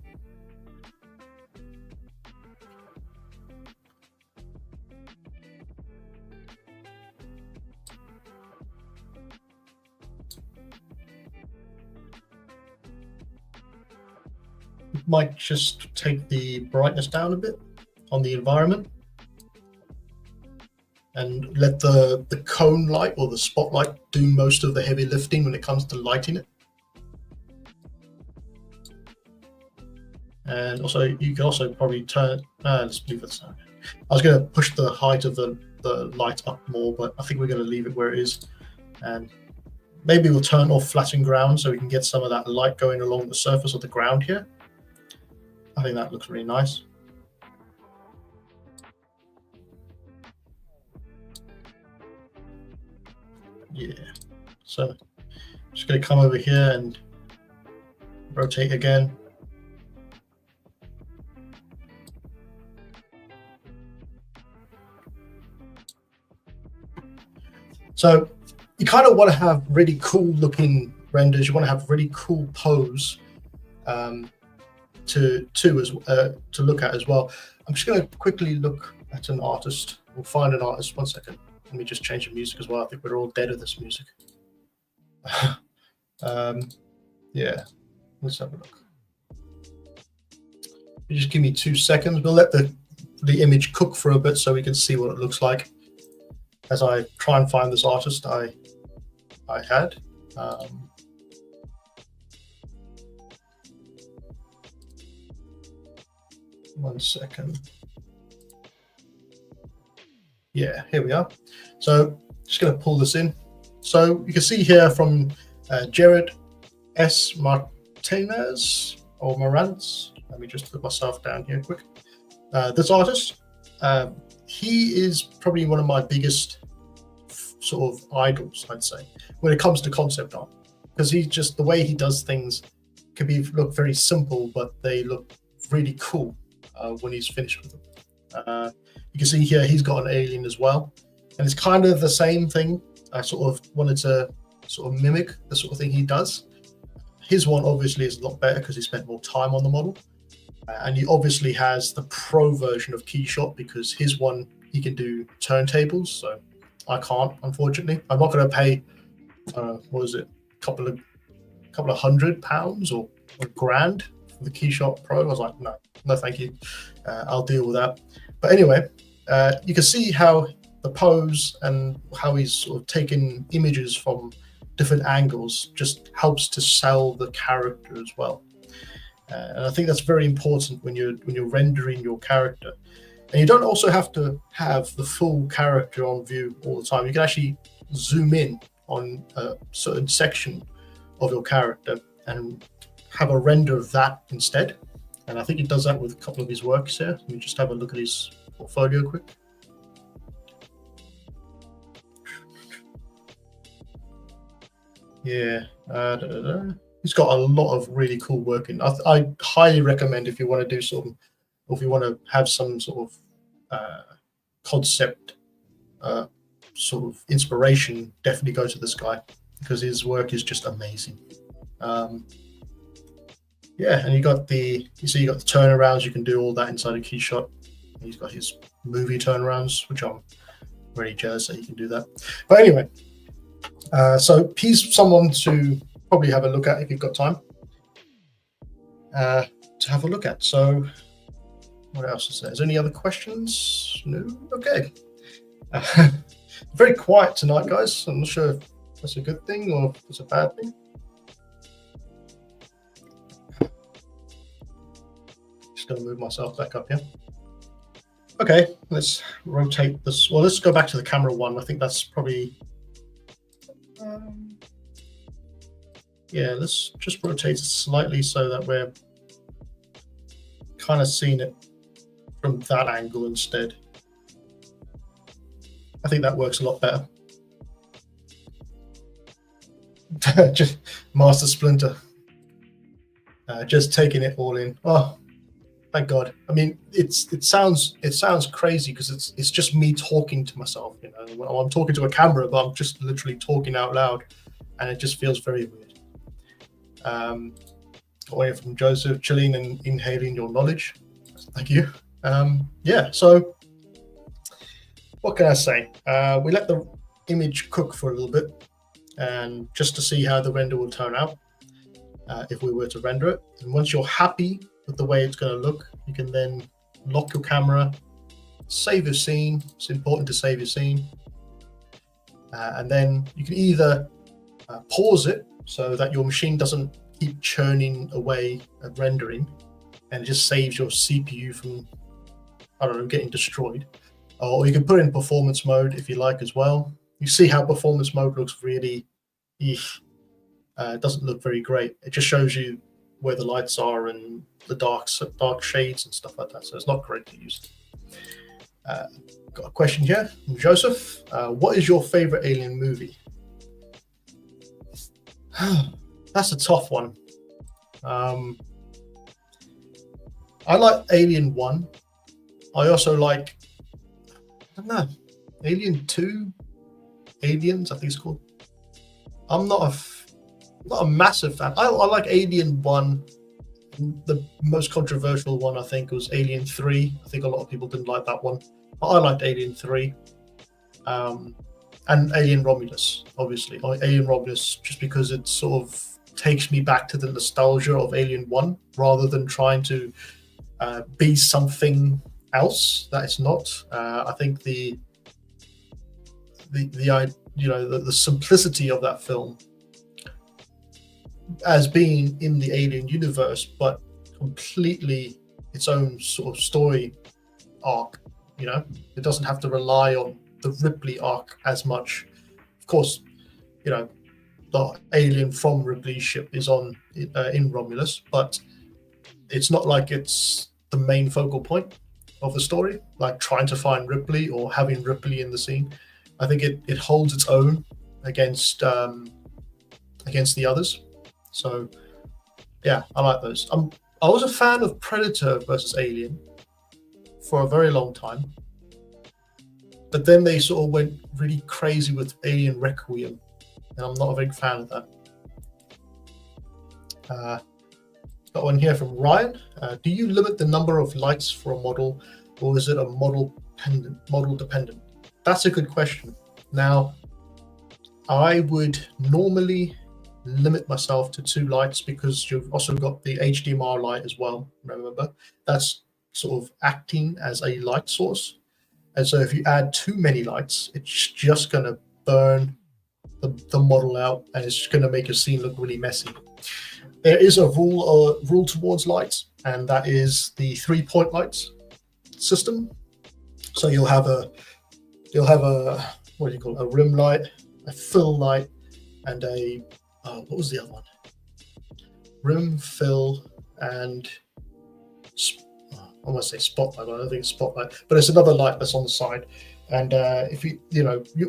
Might just take the brightness down a bit on the environment and let the cone light or the spotlight do most of the heavy lifting when it comes to lighting it. And also, you can also probably turn, let's leave it. I was going to push the height of the light up more, but I think we're going to leave it where it is. And maybe we'll turn off flattened ground so we can get some of that light going along the surface of the ground here. I think that looks really nice. Yeah, so I'm just going to come over here and rotate again. So you kind of want to have really cool looking renders. You want to have really cool pose to look at as well. I'm just going to quickly look at an artist. We'll find an artist. 1 second. Let me just change the music as well. I think we're all dead of this music. Yeah, let's have a look. You just give me 2 seconds. We'll let the image cook for a bit so we can see what it looks like as I try and find this artist I had. 1 second. Yeah, here we are. So just going to pull this in. So you can see here from Jared S. Martinez or Marantz. Let me just put myself down here quick. This artist, he is probably one of my biggest sort of idols, I'd say, when it comes to concept art, because he just, the way he does things can look very simple, but they look really cool when he's finished with them. You can see here he's got an alien as well, and it's kind of the same thing. I sort of wanted to sort of mimic the sort of thing he does. His one obviously is a lot better because he spent more time on the model, and he obviously has the pro version of Keyshot, because his one, he can do turntables, so I can't, unfortunately. I'm not going to pay what is it, a couple of £100 or $1,000 for the Keyshot Pro. I was like, no thank you, I'll deal with that. But anyway, you can see how the pose and how he's sort of taken images from different angles just helps to sell the character as well. And I think that's very important when you're rendering your character. And you don't also have to have the full character on view all the time. You can actually zoom in on a certain section of your character and have a render of that instead. And I think he does that with a couple of his works here. Let me just have a look at his portfolio quick. Yeah, he's got a lot of really cool work in. I highly recommend, if you want to do something, or if you want to have some sort of concept sort of inspiration, definitely go to this guy, because his work is just amazing. Yeah, and you got the turnarounds. You can do all that inside a Keyshot. He's got his movie turnarounds, which I'm really jealous that he can do that. But anyway, so he's someone to probably have a look at if you've got time to have a look at. So what else is there? Is there any other questions? No? Okay. Very quiet tonight, guys. I'm not sure that's a good thing or it's a bad thing. Just gonna move myself back up here. Okay, let's rotate this. Well, let's go back to the camera one. I think that's probably, yeah, let's just rotate it slightly so that we're kind of seeing it from that angle instead. I think that works a lot better. Just Master Splinter. Just taking it all in. Oh, thank God. I mean, it sounds crazy because it's just me talking to myself. You know, I'm talking to a camera, but I'm just literally talking out loud, and it just feels very weird. Away from Joseph, chilling and inhaling your knowledge. Thank you. Yeah. So, what can I say? We let the image cook for a little bit, and just to see how the render will turn out. If we were to render it, and once you're happy with the way it's going to look, you can then lock your camera, save your scene. It's important to save your scene, and then you can either pause it so that your machine doesn't keep churning away at rendering, and it just saves your CPU from, I don't know, getting destroyed. Or you can put it in performance mode if you like as well. You see how performance mode looks really, it doesn't look very great. It just shows you where the lights are and the dark shades and stuff like that. So it's not great to use. Got a question here from Joseph. What is your favorite Alien movie? That's a tough one. I like Alien 1. I also like, I don't know, Alien 2? Aliens, I think it's called. I'm not a massive fan. I like Alien 1. The most controversial one, I think, was Alien 3. I think a lot of people didn't like that one. But I liked Alien 3. And Alien Romulus, obviously. Alien Romulus, just because it sort of takes me back to the nostalgia of Alien 1, rather than trying to be something else that it's not. I think the simplicity of that film as being in the Alien universe, but completely its own sort of story arc. You know, it doesn't have to rely on the Ripley arc as much. Of course, you know, the alien from Ripley's ship is in Romulus, but it's not like it's the main focal point of the story, like trying to find Ripley or having Ripley in the scene. I think it holds its own against the others. So yeah, I like those. I was a fan of Predator versus Alien for a very long time, but then they sort of went really crazy with Alien Requiem, and I'm not a big fan of that. Got one here from Ryan. Do you limit the number of lights for a model, or is it a model dependent? That's a good question. Now, I would normally limit myself to 2 lights because you've also got the HDMR light as well. Remember, that's sort of acting as a light source. And so if you add too many lights, it's just going to burn the model out, and it's going to make your scene look really messy. There is a rule towards lights, and that is the 3-point lights system. So you'll have a what do you call it? A rim light, a fill light, and a what was the other one? Rim, fill, and I want to say spotlight, but I don't think it's spotlight. But it's another light that's on the side. And if you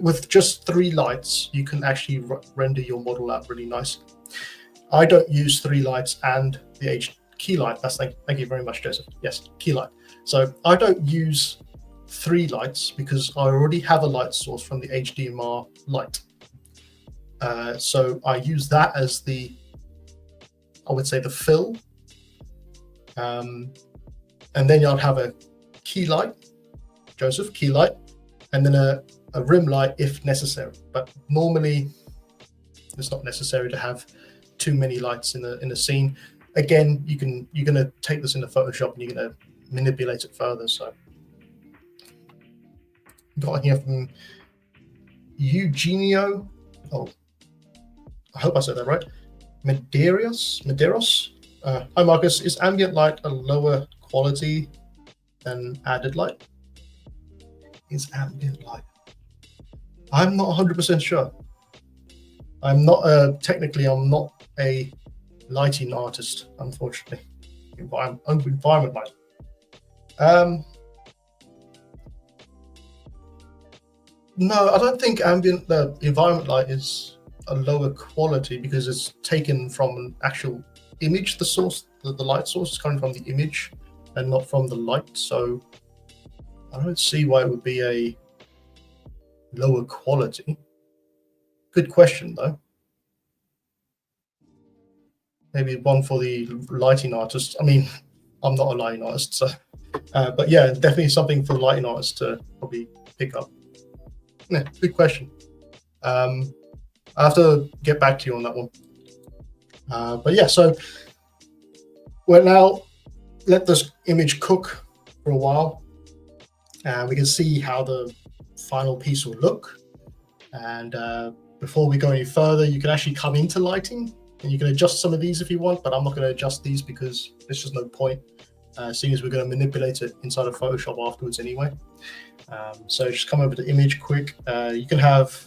with just 3 lights, you can actually render your model out really nicely. I don't use 3 lights and the key light. Thank you very much, Joseph. Yes, key light. So I don't use 3 lights because I already have a light source from the HDMR light. So I use that as I would say the fill. And then you'll have a key light, Joseph, key light, and then a rim light if necessary. But normally it's not necessary to have too many lights in a scene. Again, you're gonna take this into Photoshop and you're gonna manipulate it further. So got here from Eugenio. Oh, I hope I said that right. Medeiros. Hi Marcus, is ambient light a lower quality than added light? Is ambient light? I'm not 100% sure. I'm not technically. I'm not a lighting artist, unfortunately. Environment light. No, I don't think ambient environment light is a lower quality because it's taken from an actual image. The source, the light source is coming from the image and not from the light. So I don't see why it would be a lower quality. Good question, though. Maybe one for the lighting artist. I mean, I'm not a lighting artist, so. But yeah, definitely something for the lighting artist to probably pick up. Yeah, good question. I have to get back to you on that one. But yeah, so we'll now let this image cook for a while, and we can see how the final piece will look. And before we go any further, you can actually come into lighting, and you can adjust some of these if you want, but I'm not going to adjust these because there's just no point, seeing as we're going to manipulate it inside of Photoshop afterwards anyway. So just come over to image quick. You can have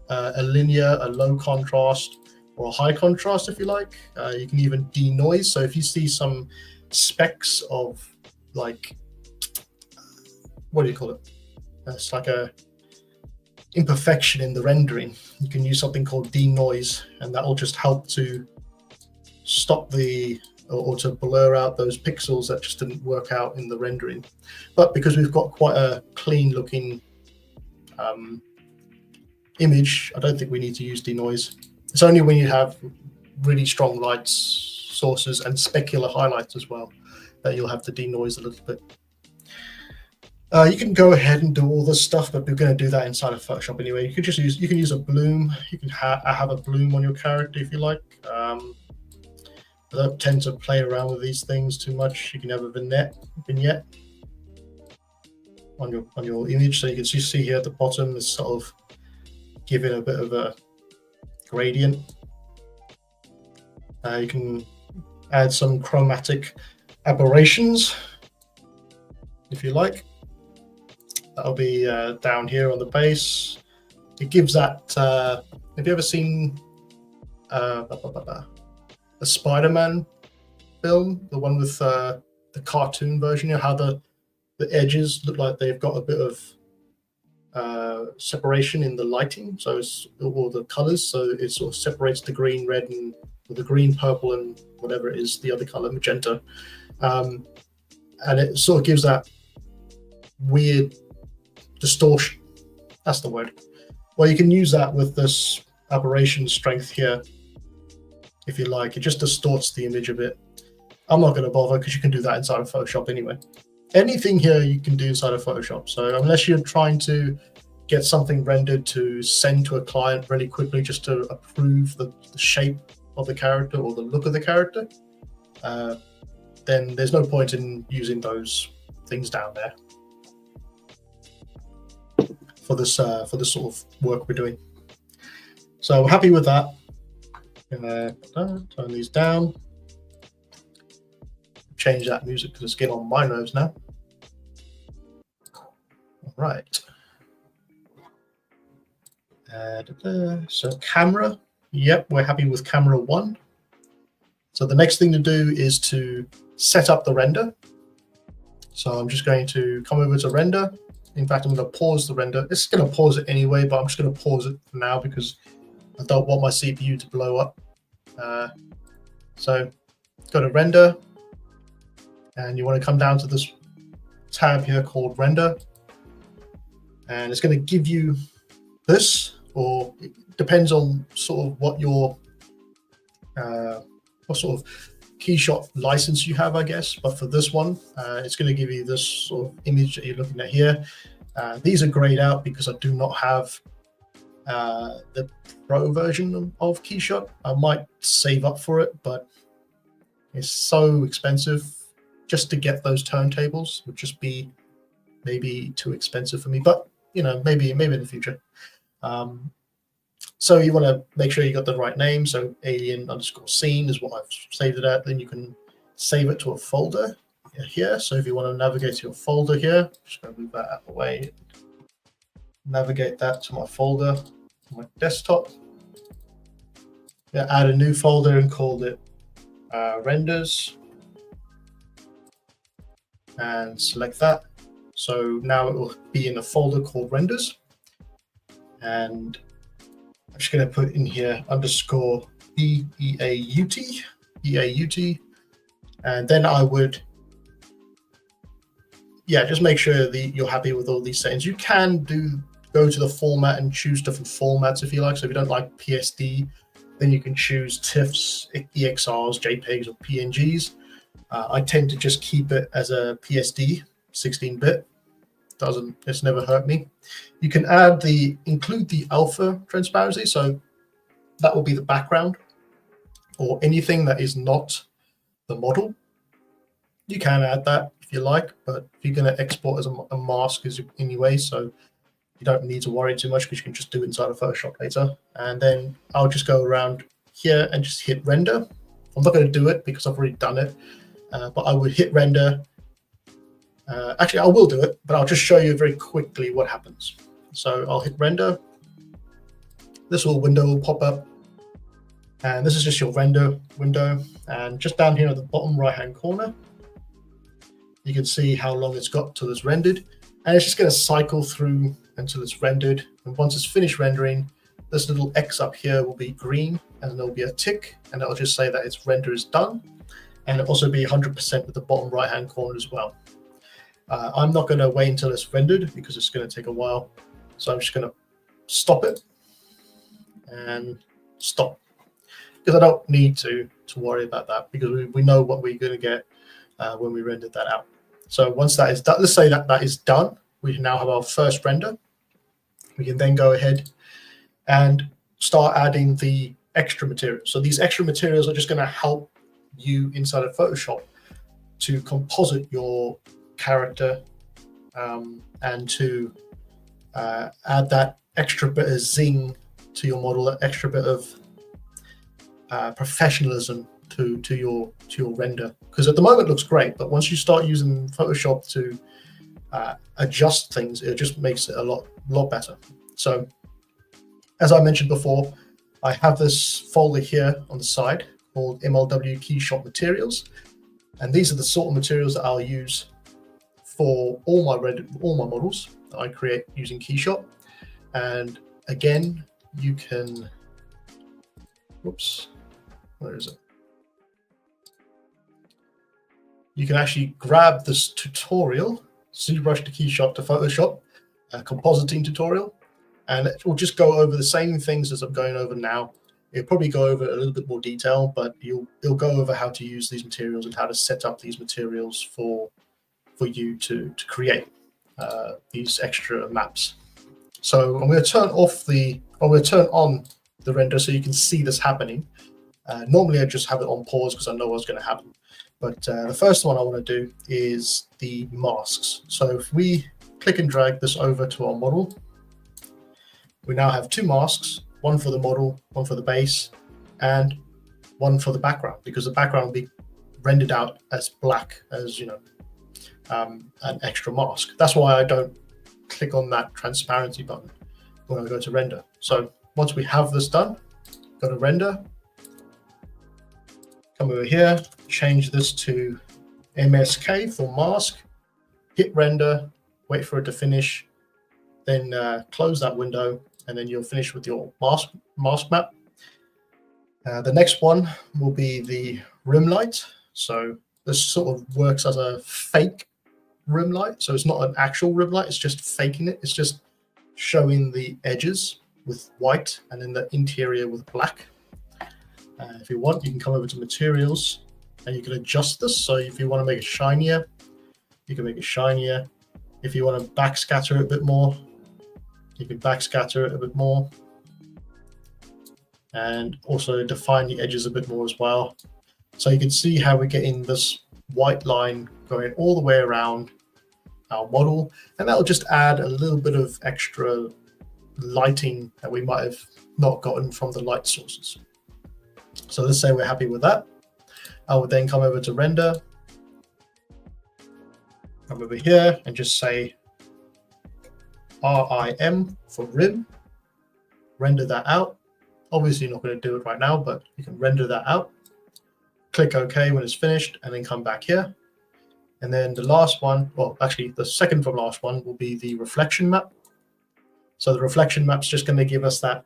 a linear, a low contrast, or a high contrast if you like. You can even denoise. So if you see some specks of like, what do you call it? It's like a imperfection in the rendering. You can use something called denoise, and that will just help to stop the or to blur out those pixels that just didn't work out in the rendering. But because we've got quite a clean looking image, I don't think we need to use denoise. It's only when you have really strong light sources and specular highlights as well that you'll have to denoise a little bit. You can go ahead and do all this stuff, but we're going to do that inside of Photoshop anyway. You can just use a bloom. You can have a bloom on your character if you like. I don't tend to play around with these things too much. You can have a vignette on your image, so you can see here at the bottom is sort of giving a bit of a gradient. You can add some chromatic aberrations if you like. That'll be down here on the base. It gives that. Have you ever seen a Spider-Man film, the one with the cartoon version? You know how the edges look like they've got a bit of separation in the lighting, so it's all the colors, so it sort of separates the green, red, and the green, purple, and whatever it is, the other color, magenta, and it sort of gives that weird distortion. That's the word. Well, you can use that with this aberration strength here if you like. It just distorts the image a bit. I'm not going to bother because you can do that inside of Photoshop anyway. Anything here you can do inside of Photoshop. So unless you're trying to get something rendered to send to a client really quickly just to approve the shape of the character or the look of the character, then there's no point in using those things down there for this sort of work we're doing. So I'm happy with that. Turn these down. Change that music because it's getting on my nerves now. All right. So camera, yep, we're happy with camera 1. So the next thing to do is to set up the render. So I'm just going to come over to render. In fact, I'm going to pause the render. It's going to pause it anyway, but I'm just going to pause it for now because I don't want my CPU to blow up. So go to render, and you want to come down to this tab here called render, and it's going to give you this, or it depends on sort of what your what sort of Keyshot license you have, I guess. But for this one, it's going to give you this sort of image that you're looking at here. These are grayed out because I do not have the Pro version of Keyshot. I might save up for it, but it's so expensive. Just to get those turntables would just be maybe too expensive for me. But you know, maybe in the future. So you want to make sure you got the right name. So alien_scene is what I've saved it at. Then you can save it to a folder here. So if you want to navigate to your folder here, just going to move that out of the way. Navigate that to my folder, my desktop. Yeah, add a new folder and call it renders, and select that. So now it will be in a folder called renders, and I'm just going to put in here _ EAUT, and then I would, just make sure that you're happy with all these settings. You can go to the format and choose different formats if you like. So if you don't like PSD, then you can choose TIFFs, EXRs, JPEGs, or PNGs. I tend to just keep it as a PSD, 16-bit. It's never hurt me. You can include the alpha transparency, so that will be the background or anything that is not the model. You can add that if you like, but if you're going to export as a mask anyway, so you don't need to worry too much because you can just do it inside of Photoshop later. And then I'll just go around here and just hit render. I'm not going to do it because I've already done it, but I would hit render. Actually, I will do it, but I'll just show you very quickly what happens. So I'll hit render. This little window will pop up, and this is just your render window. And just down here at the bottom right-hand corner, you can see how long it's got till it's rendered, and it's just going to cycle through until it's rendered. And once it's finished rendering, this little X up here will be green, and there'll be a tick, and it'll just say that its render is done. And it'll also be 100% at the bottom right-hand corner as well. I'm not going to wait until it's rendered because it's going to take a while. So I'm just going to stop it and stop, because I don't need to worry about that, because we know what we're going to get when we rendered that out. So once that is done, let's say that is done, we now have our first render. We can then go ahead and start adding the extra materials. So these extra materials are just going to help you inside of Photoshop to composite your character and to add that extra bit of zing to your model, that extra bit of professionalism to your render. Because at the moment it looks great, but once you start using Photoshop to adjust things, it just makes it a lot better. So as I mentioned before, I have this folder here on the side called MLW Keyshot materials, and these are the sort of materials that I'll use for all my models that I create using Keyshot. And again, you can, where is it? You can actually grab this tutorial, ZBrush to Keyshot to Photoshop, a compositing tutorial, and it will just go over the same things as I'm going over now. It'll probably go over a little bit more detail, but it'll go over how to use these materials and how to set up these materials for you to create these extra maps. So I'm going to turn on the render so you can see this happening. Normally I just have it on pause because I know what's going to happen. But the first one I want to do is the masks. So if we click and drag this over to our model, we now have two masks, one for the model, one for the base, and one for the background, because the background will be rendered out as black, as an extra mask. That's why I don't click on that transparency button when I go to render. So once we have this done, go to render, come over here, change this to MSK for mask, hit render, wait for it to finish, then close that window, and then you'll finish with your mask map. The next one will be the rim light. So this sort of works as a fake rim light. So it's not an actual rim light, it's just faking it. It's just showing the edges with white and then the interior with black. If you want, you can come over to materials and you can adjust this. So if you want to make it shinier, you can make it shinier. If you want to backscatter it a bit more, you can backscatter it a bit more, and also define the edges a bit more as well. So you can see how we're getting this white line going all the way around our model, and that will just add a little bit of extra lighting that we might have not gotten from the light sources. So let's say we're happy with that. I would then come over to render, come over here and just say RIM for rim, render that out. Obviously, you're not going to do it right now, but you can render that out. Click OK when it's finished, and then come back here. And then the last one, well, actually the second from last one will be the reflection map. So the reflection map's just going to give us that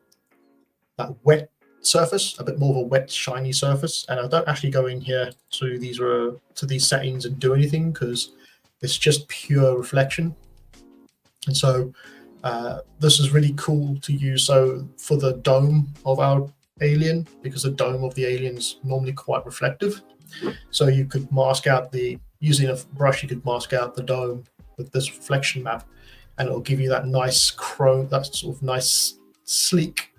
wet surface, a bit more of a wet, shiny surface. And I don't actually go in here to these settings and do anything because it's just pure reflection. And so this is really cool to use. So for the dome of our alien, because the dome of the alien is normally quite reflective, so you could mask out using a brush, you could mask out the dome with this reflection map, and it'll give you that nice chrome, that sort of nice, sleek,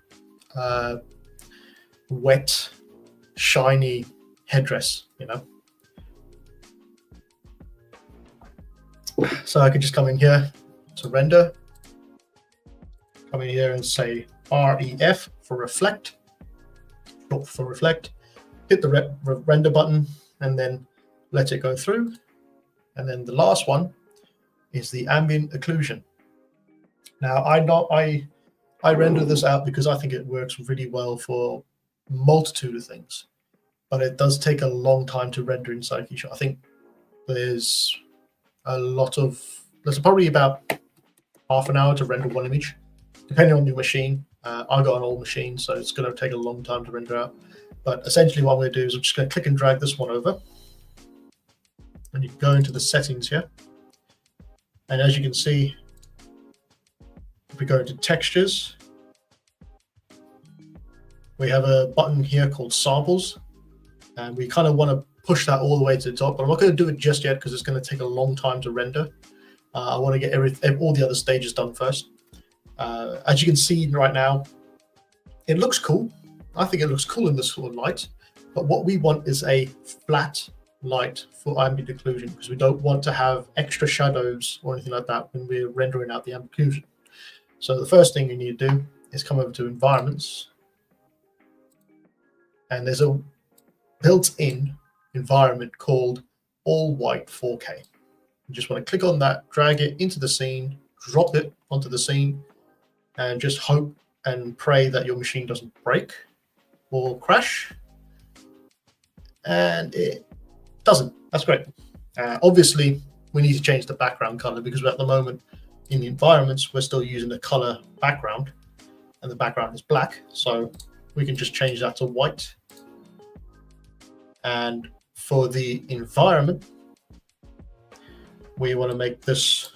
wet, shiny headdress, you know. So I could just come in here to render, come in here and say REF for reflect, short for reflect, hit the render button, and then let it go through. And then the last one is the ambient occlusion. Now I render this out because I think it works really well for a multitude of things, but it does take a long time to render inside Keyshot. I think there's probably about half an hour to render one image, depending on your machine. I got an old machine, so it's going to take a long time to render out. But essentially what I'm going to do is I'm just going to click and drag this one over. And you can go into the settings here. And as you can see, if we go into textures, we have a button here called samples. And we kind of want to push that all the way to the top. But I'm not going to do it just yet because it's going to take a long time to render. I want to get all the other stages done first. As you can see right now, it looks cool. I think it looks cool in this sort of light, but what we want is a flat light for ambient occlusion because we don't want to have extra shadows or anything like that when we're rendering out the ambient occlusion. So the first thing you need to do is come over to environments, and there's a built-in environment called all white 4K. You just want to click on that, drag it into the scene, drop it onto the scene, and just hope and pray that your machine doesn't break or crash. And it doesn't. That's great. Obviously, we need to change the background color because at the moment in the environments, we're still using a color background and the background is black. So we can just change that to white. And for the environment, we want to make this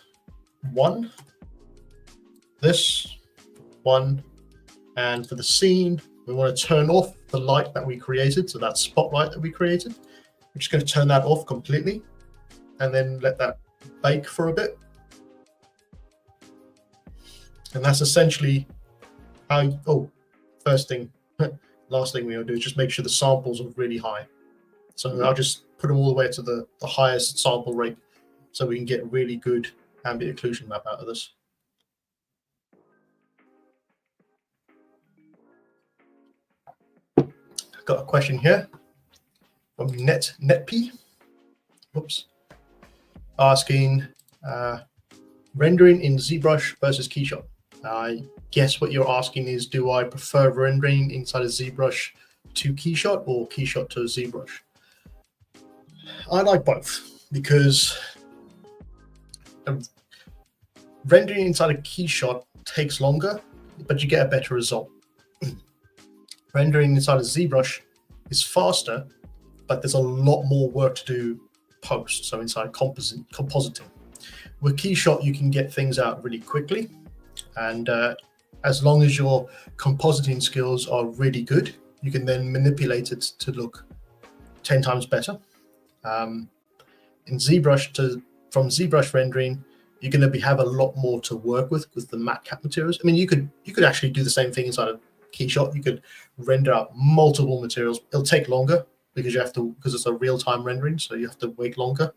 1, this 1, and for the scene, we want to turn off the light that we created, so that spotlight that we created. We're just going to turn that off completely and then let that bake for a bit. And that's essentially how, last thing we'll do is just make sure the samples are really high. So I'll just put them all the way to the highest sample rate so we can get really good ambient occlusion map out of this. Got a question here from NetP. Oops. Asking rendering in ZBrush versus Keyshot. I guess what you're asking is, do I prefer rendering inside of ZBrush to Keyshot or Keyshot to ZBrush? I like both because rendering inside of Keyshot takes longer, but you get a better result. Rendering inside of ZBrush is faster, but there's a lot more work to do post, so inside compositing. With Keyshot, you can get things out really quickly, and as long as your compositing skills are really good, you can then manipulate it to look 10 times better. In ZBrush, from ZBrush rendering, you're going to have a lot more to work with the matte cap materials. I mean, you could actually do the same thing inside of Keyshot. You could render out multiple materials. It'll take longer because it's a real-time rendering, so you have to wait longer.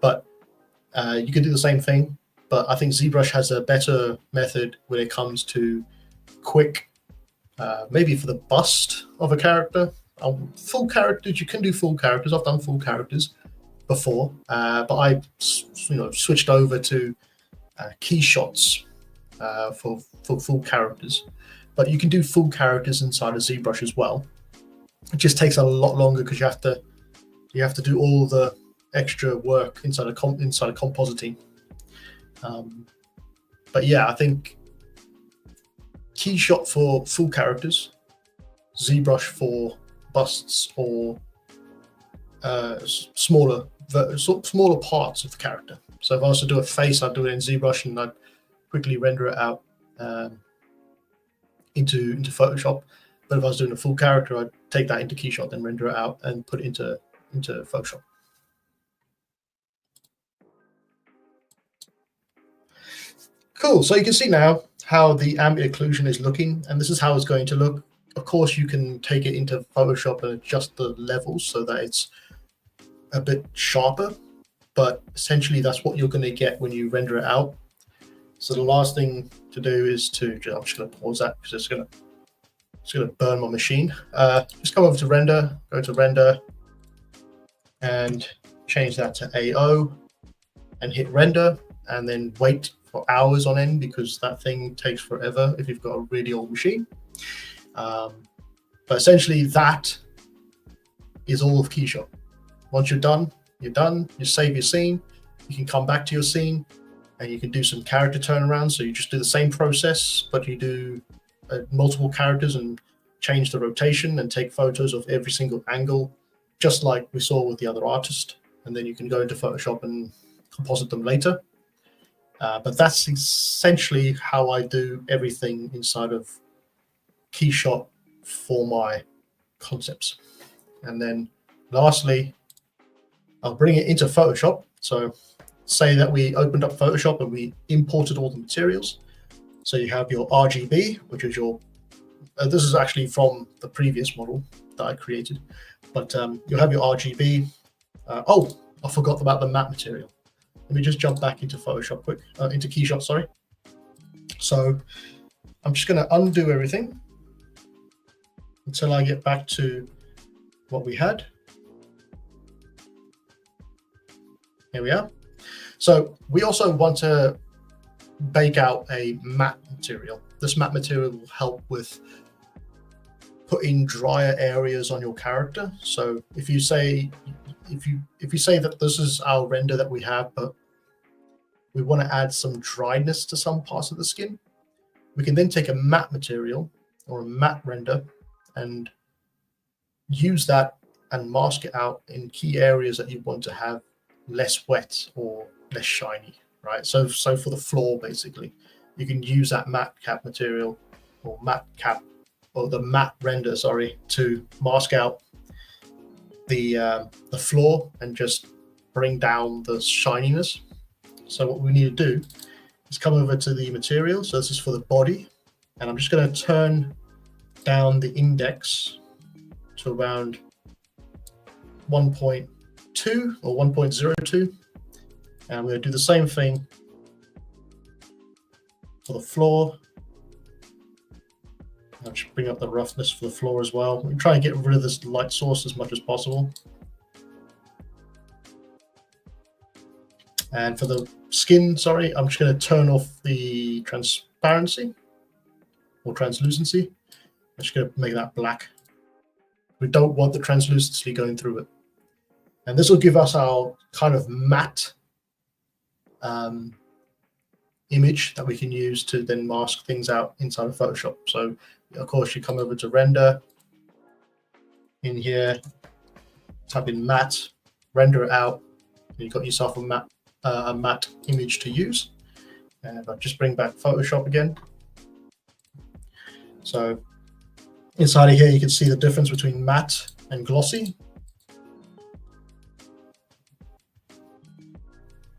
But you can do the same thing but I think ZBrush has a better method when it comes to quick, maybe for the bust of a character. Full characters, you can do full characters. I've done full characters before, but I switched over to Keyshots for full characters. But you can do full characters inside of ZBrush as well. It just takes a lot longer because you have to do all the extra work inside of compositing. But yeah, I think Keyshot for full characters, ZBrush for busts or smaller parts of the character. So if I was to do a face, I'd do it in ZBrush and I'd quickly render it out into Photoshop. But if I was doing a full character, I'd take that into Keyshot, then render it out and put it into Photoshop. Cool. So you can see now how the ambient occlusion is looking, and this is how it's going to look. Of course, you can take it into Photoshop and adjust the levels so that it's a bit sharper, but essentially that's what you're going to get when you render it out. So the last thing to do is I'm just going to pause that because it's going to burn my machine. Just come over to render, go to render, and change that to AO, and hit render, and then wait for hours on end because that thing takes forever if you've got a really old machine. But essentially that is all of Keyshot. Once you're done, you're done. You save your scene. You can come back to your scene and you can do some character turnaround. So you just do the same process, but you do multiple characters and change the rotation and take photos of every single angle, just like we saw with the other artist. And then you can go into Photoshop and composite them later. But that's essentially how I do everything inside of Keyshot for my concepts. And then lastly, I'll bring it into Photoshop. So say that we opened up Photoshop and we imported all the materials. So you have your RGB, which is your, this is actually from the previous model that I created, but you'll have your RGB. Oh, I forgot about the matte material. Let me just jump back into Photoshop quick, into Keyshot, sorry. So I'm just going to undo everything until I get back to what we had. Here we are. So we also want to bake out a matte material. This matte material will help with putting drier areas on your character. So if you say that this is our render that we have, but we want to add some dryness to some parts of the skin, we can then take a matte material or a matte render and use that and mask it out in key areas that you want to have less wet or less shiny, right? So for the floor, basically, you can use that matte cap material or the matte render, sorry, to mask out the floor and just bring down the shininess. So what we need to do is come over to the material. So this is for the body, and I'm just going to turn down the index to around 1.2 or 1.02, and we're going to do the same thing for the floor. I'll just bring up the roughness for the floor as well. We try and get rid of this light source as much as possible. And for the skin, sorry, I'm just going to turn off the transparency or translucency. I'm just going to make that black. We don't want the translucency going through it. And this will give us our kind of matte image that we can use to then mask things out inside of Photoshop. So of course you come over to render, in here, type in matte, render it out, and you've got yourself a matte image to use. And I'll just bring back Photoshop again. So inside of here, you can see the difference between matte and glossy.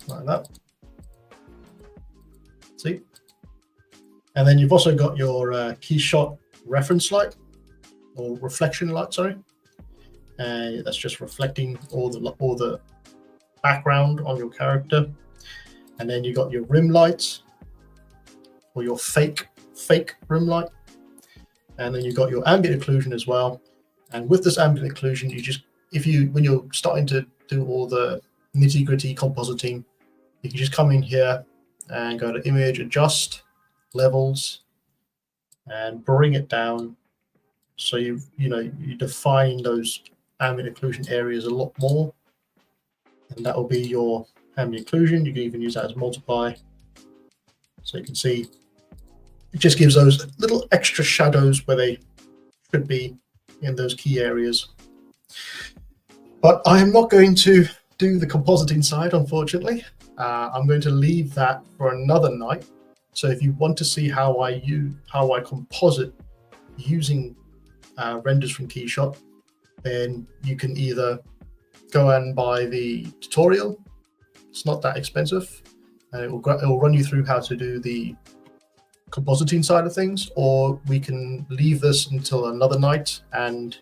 Like that. See? And then you've also got your Keyshot reference light or reflection light, sorry. That's just reflecting all the background on your character. And then you got your rim light, or your fake rim light. And then you've got your ambient occlusion as well. And with this ambient occlusion, you just, when you're starting to do all the nitty gritty compositing, you can just come in here and go to image, adjust, levels, and bring it down. So you define those ambient occlusion areas a lot more. And that will be your ambient occlusion. You can even use that as multiply. So you can see it just gives those little extra shadows where they should be in those key areas. But I am not going to do the compositing side, unfortunately. I'm going to leave that for another night. So if you want to see how I composite using renders from Keyshot, then you can either go and buy the tutorial. It's not that expensive, and it will run you through how to do the compositing side of things, or we can leave this until another night and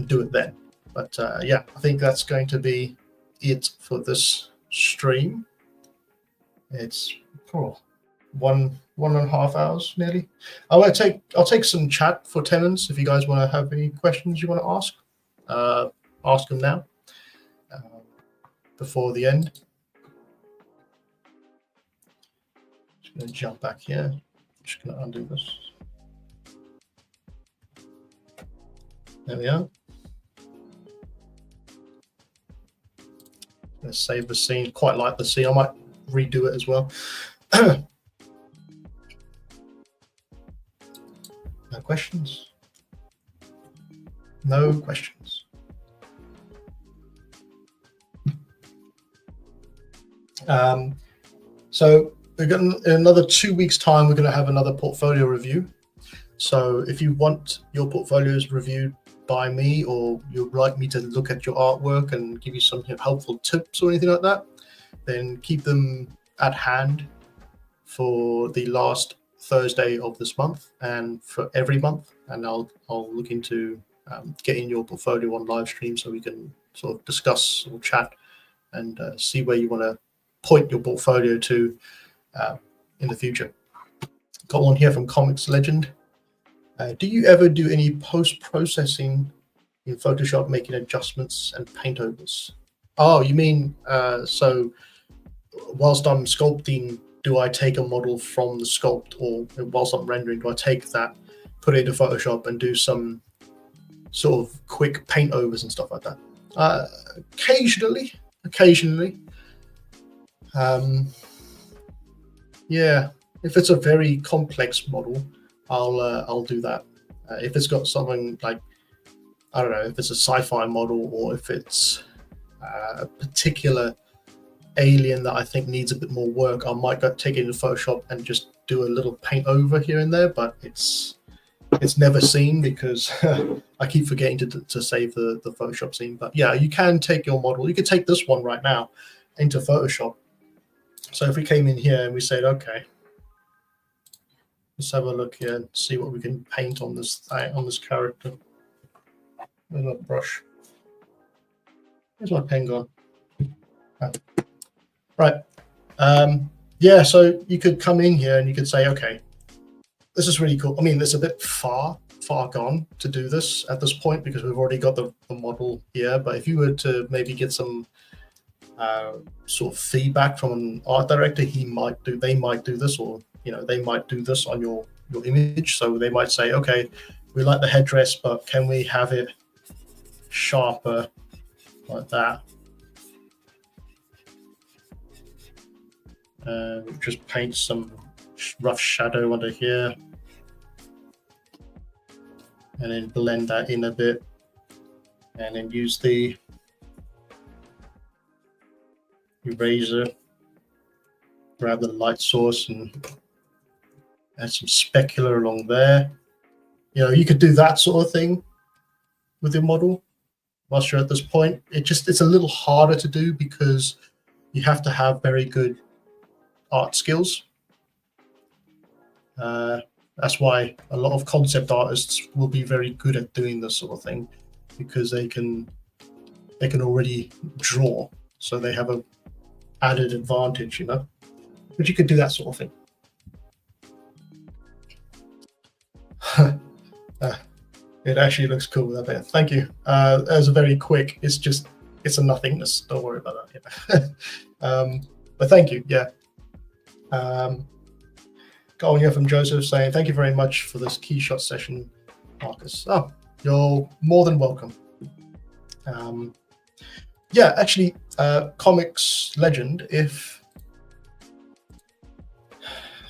do it then. But yeah, I think that's going to be it for this stream. It's one and a half hours nearly. I'll take some chat for 10 minutes. If you guys want to have any questions you want to ask them now before the end. Just going to jump back here. Just going to undo this. There we are. Let's save the scene. Quite like the scene. I might redo it as well. No questions? No questions. So we've got in another 2 weeks' time, we're going to have another portfolio review. So if you want your portfolios reviewed by me, or you'd like me to look at your artwork and give you some helpful tips or anything like that, then keep them at hand for the last Thursday of this month and for every month. And I'll look into getting your portfolio on live stream so we can sort of discuss or chat and see where you want to point your portfolio to in the future. Got one here from Comics Legend. Do you ever do any post-processing in Photoshop, making adjustments and paint overs? Oh, you mean, so whilst I'm sculpting, do I take a model from the sculpt, or whilst I'm rendering, do I take that, put it into Photoshop and do some sort of quick paint overs and stuff like that? Occasionally. Yeah, if it's a very complex model, I'll do that. If it's got something like, I don't know, if it's a sci-fi model, or if it's a particular alien that I think needs a bit more work, I might take it into Photoshop and just do a little paint over here and there. But it's never seen because I keep forgetting to save the Photoshop scene. But yeah, you can take your model. You could take this one right now into Photoshop. So if we came in here and we said, okay, let's have a look here and see what we can paint on this character. Where's my brush? Where's my pen gone? Oh. Right. Yeah, so you could come in here and you could say, okay, this is really cool. I mean, it's a bit far gone to do this at this point because we've already got the model here. But if you were to maybe get some sort of feedback from an art director, they might do this, or they might do this on your image. So they might say, okay, we like the headdress, but can we have it sharper like that? Just paint some rough shadow under here and then blend that in a bit, and then use the eraser, grab the light source and add some specular along there. You could do that sort of thing with your model whilst you're at this point. It's a little harder to do because you have to have very good art skills. That's why a lot of concept artists will be very good at doing this sort of thing, because they can already draw, so they have a added advantage, you know. But you could do that sort of thing. It actually looks cool. I bet. Thank you. As a very quick, it's a nothingness. Don't worry about that. But thank you. Yeah. Got one here from Joseph saying, "Thank you very much for this Keyshot session, Marcus." Oh, you're more than welcome. Yeah, actually, comics legend.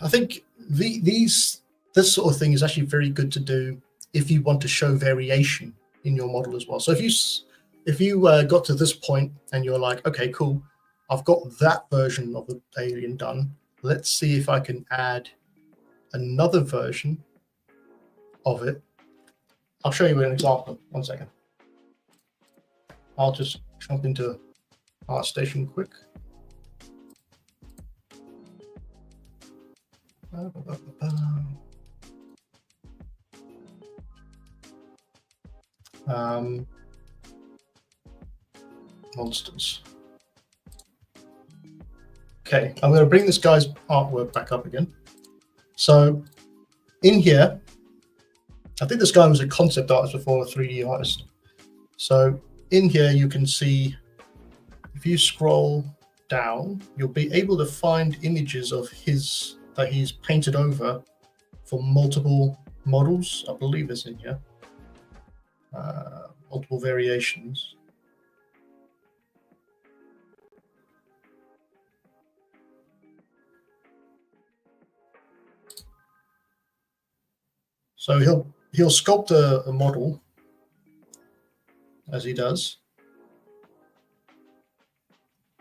I think this sort of thing is actually very good to do if you want to show variation in your model as well. So if you got to this point and you're like, okay, cool, I've got that version of the alien done. Let's see if I can add another version of it. I'll show you an example. 1 second. I'll just jump into ArtStation quick. Monsters. Okay, I'm going to bring this guy's artwork back up again. So in here, I think this guy was a concept artist before a 3D artist. So in here, you can see, if you scroll down, you'll be able to find images of his that he's painted over for multiple models. I believe it's in here. Multiple variations. So he'll sculpt a model as he does.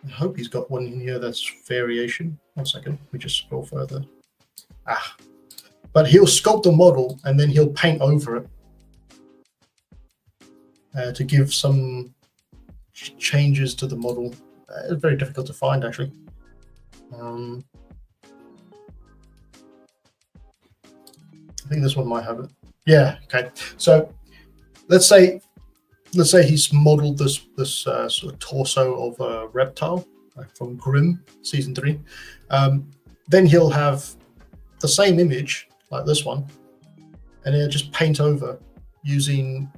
I hope he's got one in here that's variation. 1 second, let me just scroll further. But he'll sculpt a model and then he'll paint over it to give some changes to the model. It's very difficult to find, actually. I think this one might have it. Yeah. Okay. So let's say he's modeled this sort of torso of a reptile from Grimm season 3. Then he'll have the same image like this one, and he'll just paint over using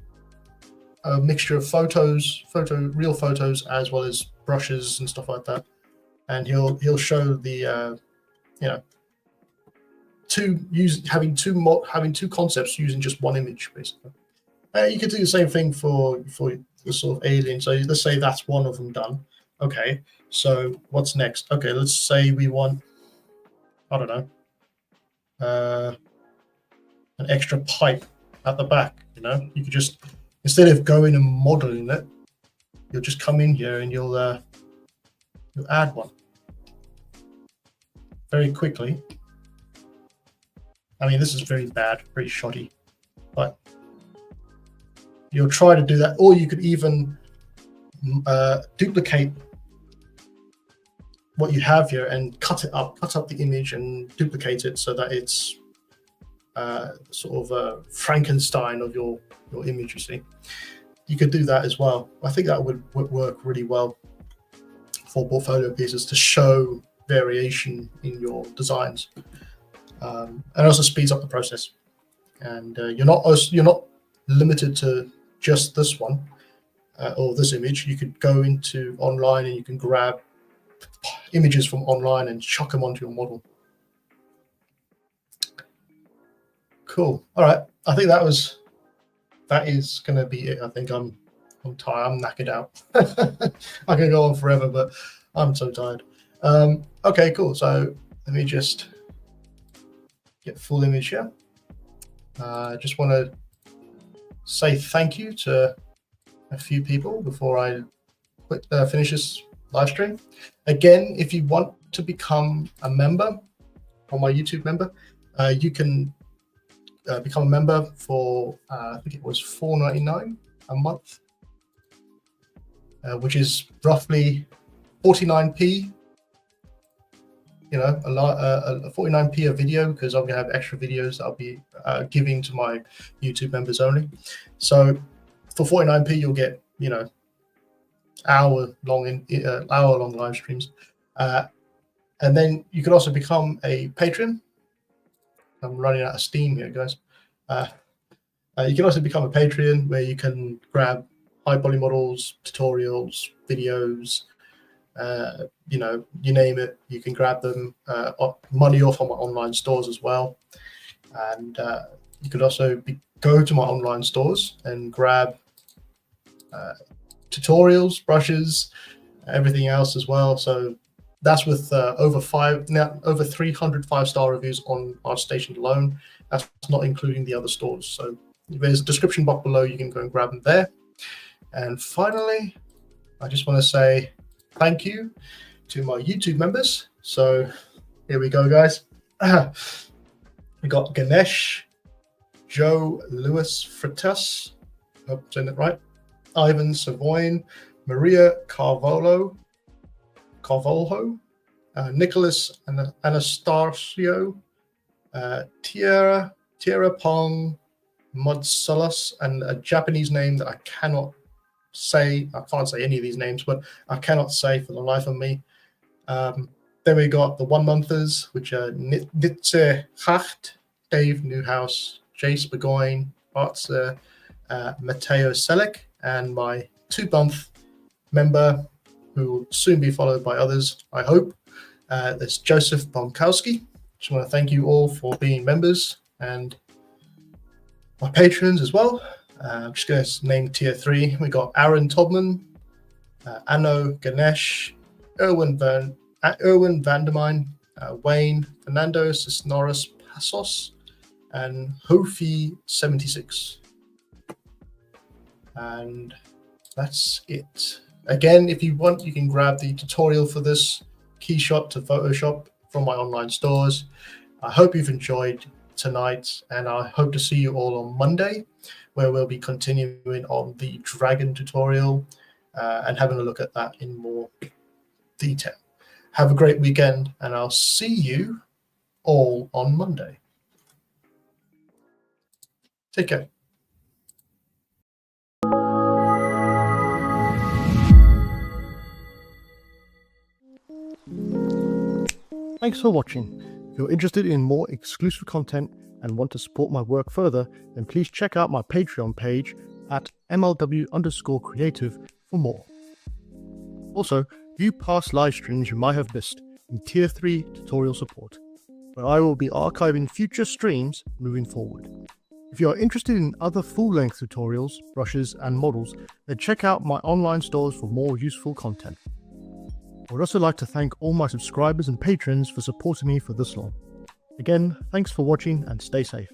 a mixture of real photos, as well as brushes and stuff like that. And he'll show the having two concepts using just one image, basically. You could do the same thing for the sort of alien. So let's say that's one of them done. Okay, so what's next? Okay, let's say we want, I don't know, an extra pipe at the back. You know, you could just, instead of going and modeling it, you'll just come in here and you'll add one very quickly. I mean, this is very bad, very shoddy, but you'll try to do that, or you could even duplicate what you have here and cut up the image and duplicate it so that it's sort of a Frankenstein of your image. You see, you could do that as well. I think that would work really well for portfolio pieces to show variation in your designs, and also speeds up the process. And you're not limited to just this one or this image. You could go into online and you can grab images from online and chuck them onto your model. Cool. All right. I think that is going to be it. I think I'm tired. I'm knackered out. I can go on forever, but I'm so tired. Okay, cool. So let me just get full image here. I just want to say thank you to a few people before I finish this live stream. Again, if you want to become a member, or my YouTube member, you can become a member for I think it was $4.99 a month, which is roughly 49p. You know, a 49p a video, because I'm gonna have extra videos that I'll be giving to my YouTube members only. So for 49p, you'll get, you know, hour long live streams. And then you can also become a patron. I'm running out of steam here, guys. You can also become a Patreon where you can grab high poly models, tutorials, videos, you name it, you can grab them, money off on my online stores as well. And you could also go to my online stores and grab tutorials, brushes, everything else as well. So that's with over 300 5-star reviews on ArtStation alone. That's not including the other stores. So there's a description box below. You can go and grab them there. And finally, I just want to say thank you to my YouTube members. So here we go, guys. We got Ganesh, Joe Lewis Fritas, I hope I'm saying it right, Ivan Savoyne, Maria Carvalho, Nicholas Anastasio, Tierra Pong Modsalas, and a Japanese name that I cannot say. I can't say any of these names, but I cannot say for the life of me. Then we got the 1 monthers, which are Nitze Hacht, Dave Newhouse, Jace Burgoyne, Artser, Matteo Selek, and my 2-month member, who will soon be followed by others, I hope. There's Joseph Bonkowski. Just want to thank you all for being members, and my patrons as well. I'm just going to name tier 3. We got Aaron Todman, Anno Ganesh, Erwin Vandermine, Wayne, Fernando Cisneros Pasos, and Hofi76. And that's it. Again, if you want, you can grab the tutorial for this Keyshot to Photoshop from my online stores. I hope you've enjoyed tonight, and I hope to see you all on Monday, where we'll be continuing on the dragon tutorial and having a look at that in more detail. Have a great weekend, and I'll see you all on Monday. Take care. Thanks for watching. If you're interested in more exclusive content and want to support my work further, then please check out my Patreon page at MLW_creative for more. Also, view past live streams you might have missed in Tier 3 tutorial support, where I will be archiving future streams moving forward. If you are interested in other full-length tutorials, brushes, and models, then check out my online stores for more useful content. I would also like to thank all my subscribers and patrons for supporting me for this long. Again, thanks for watching and stay safe.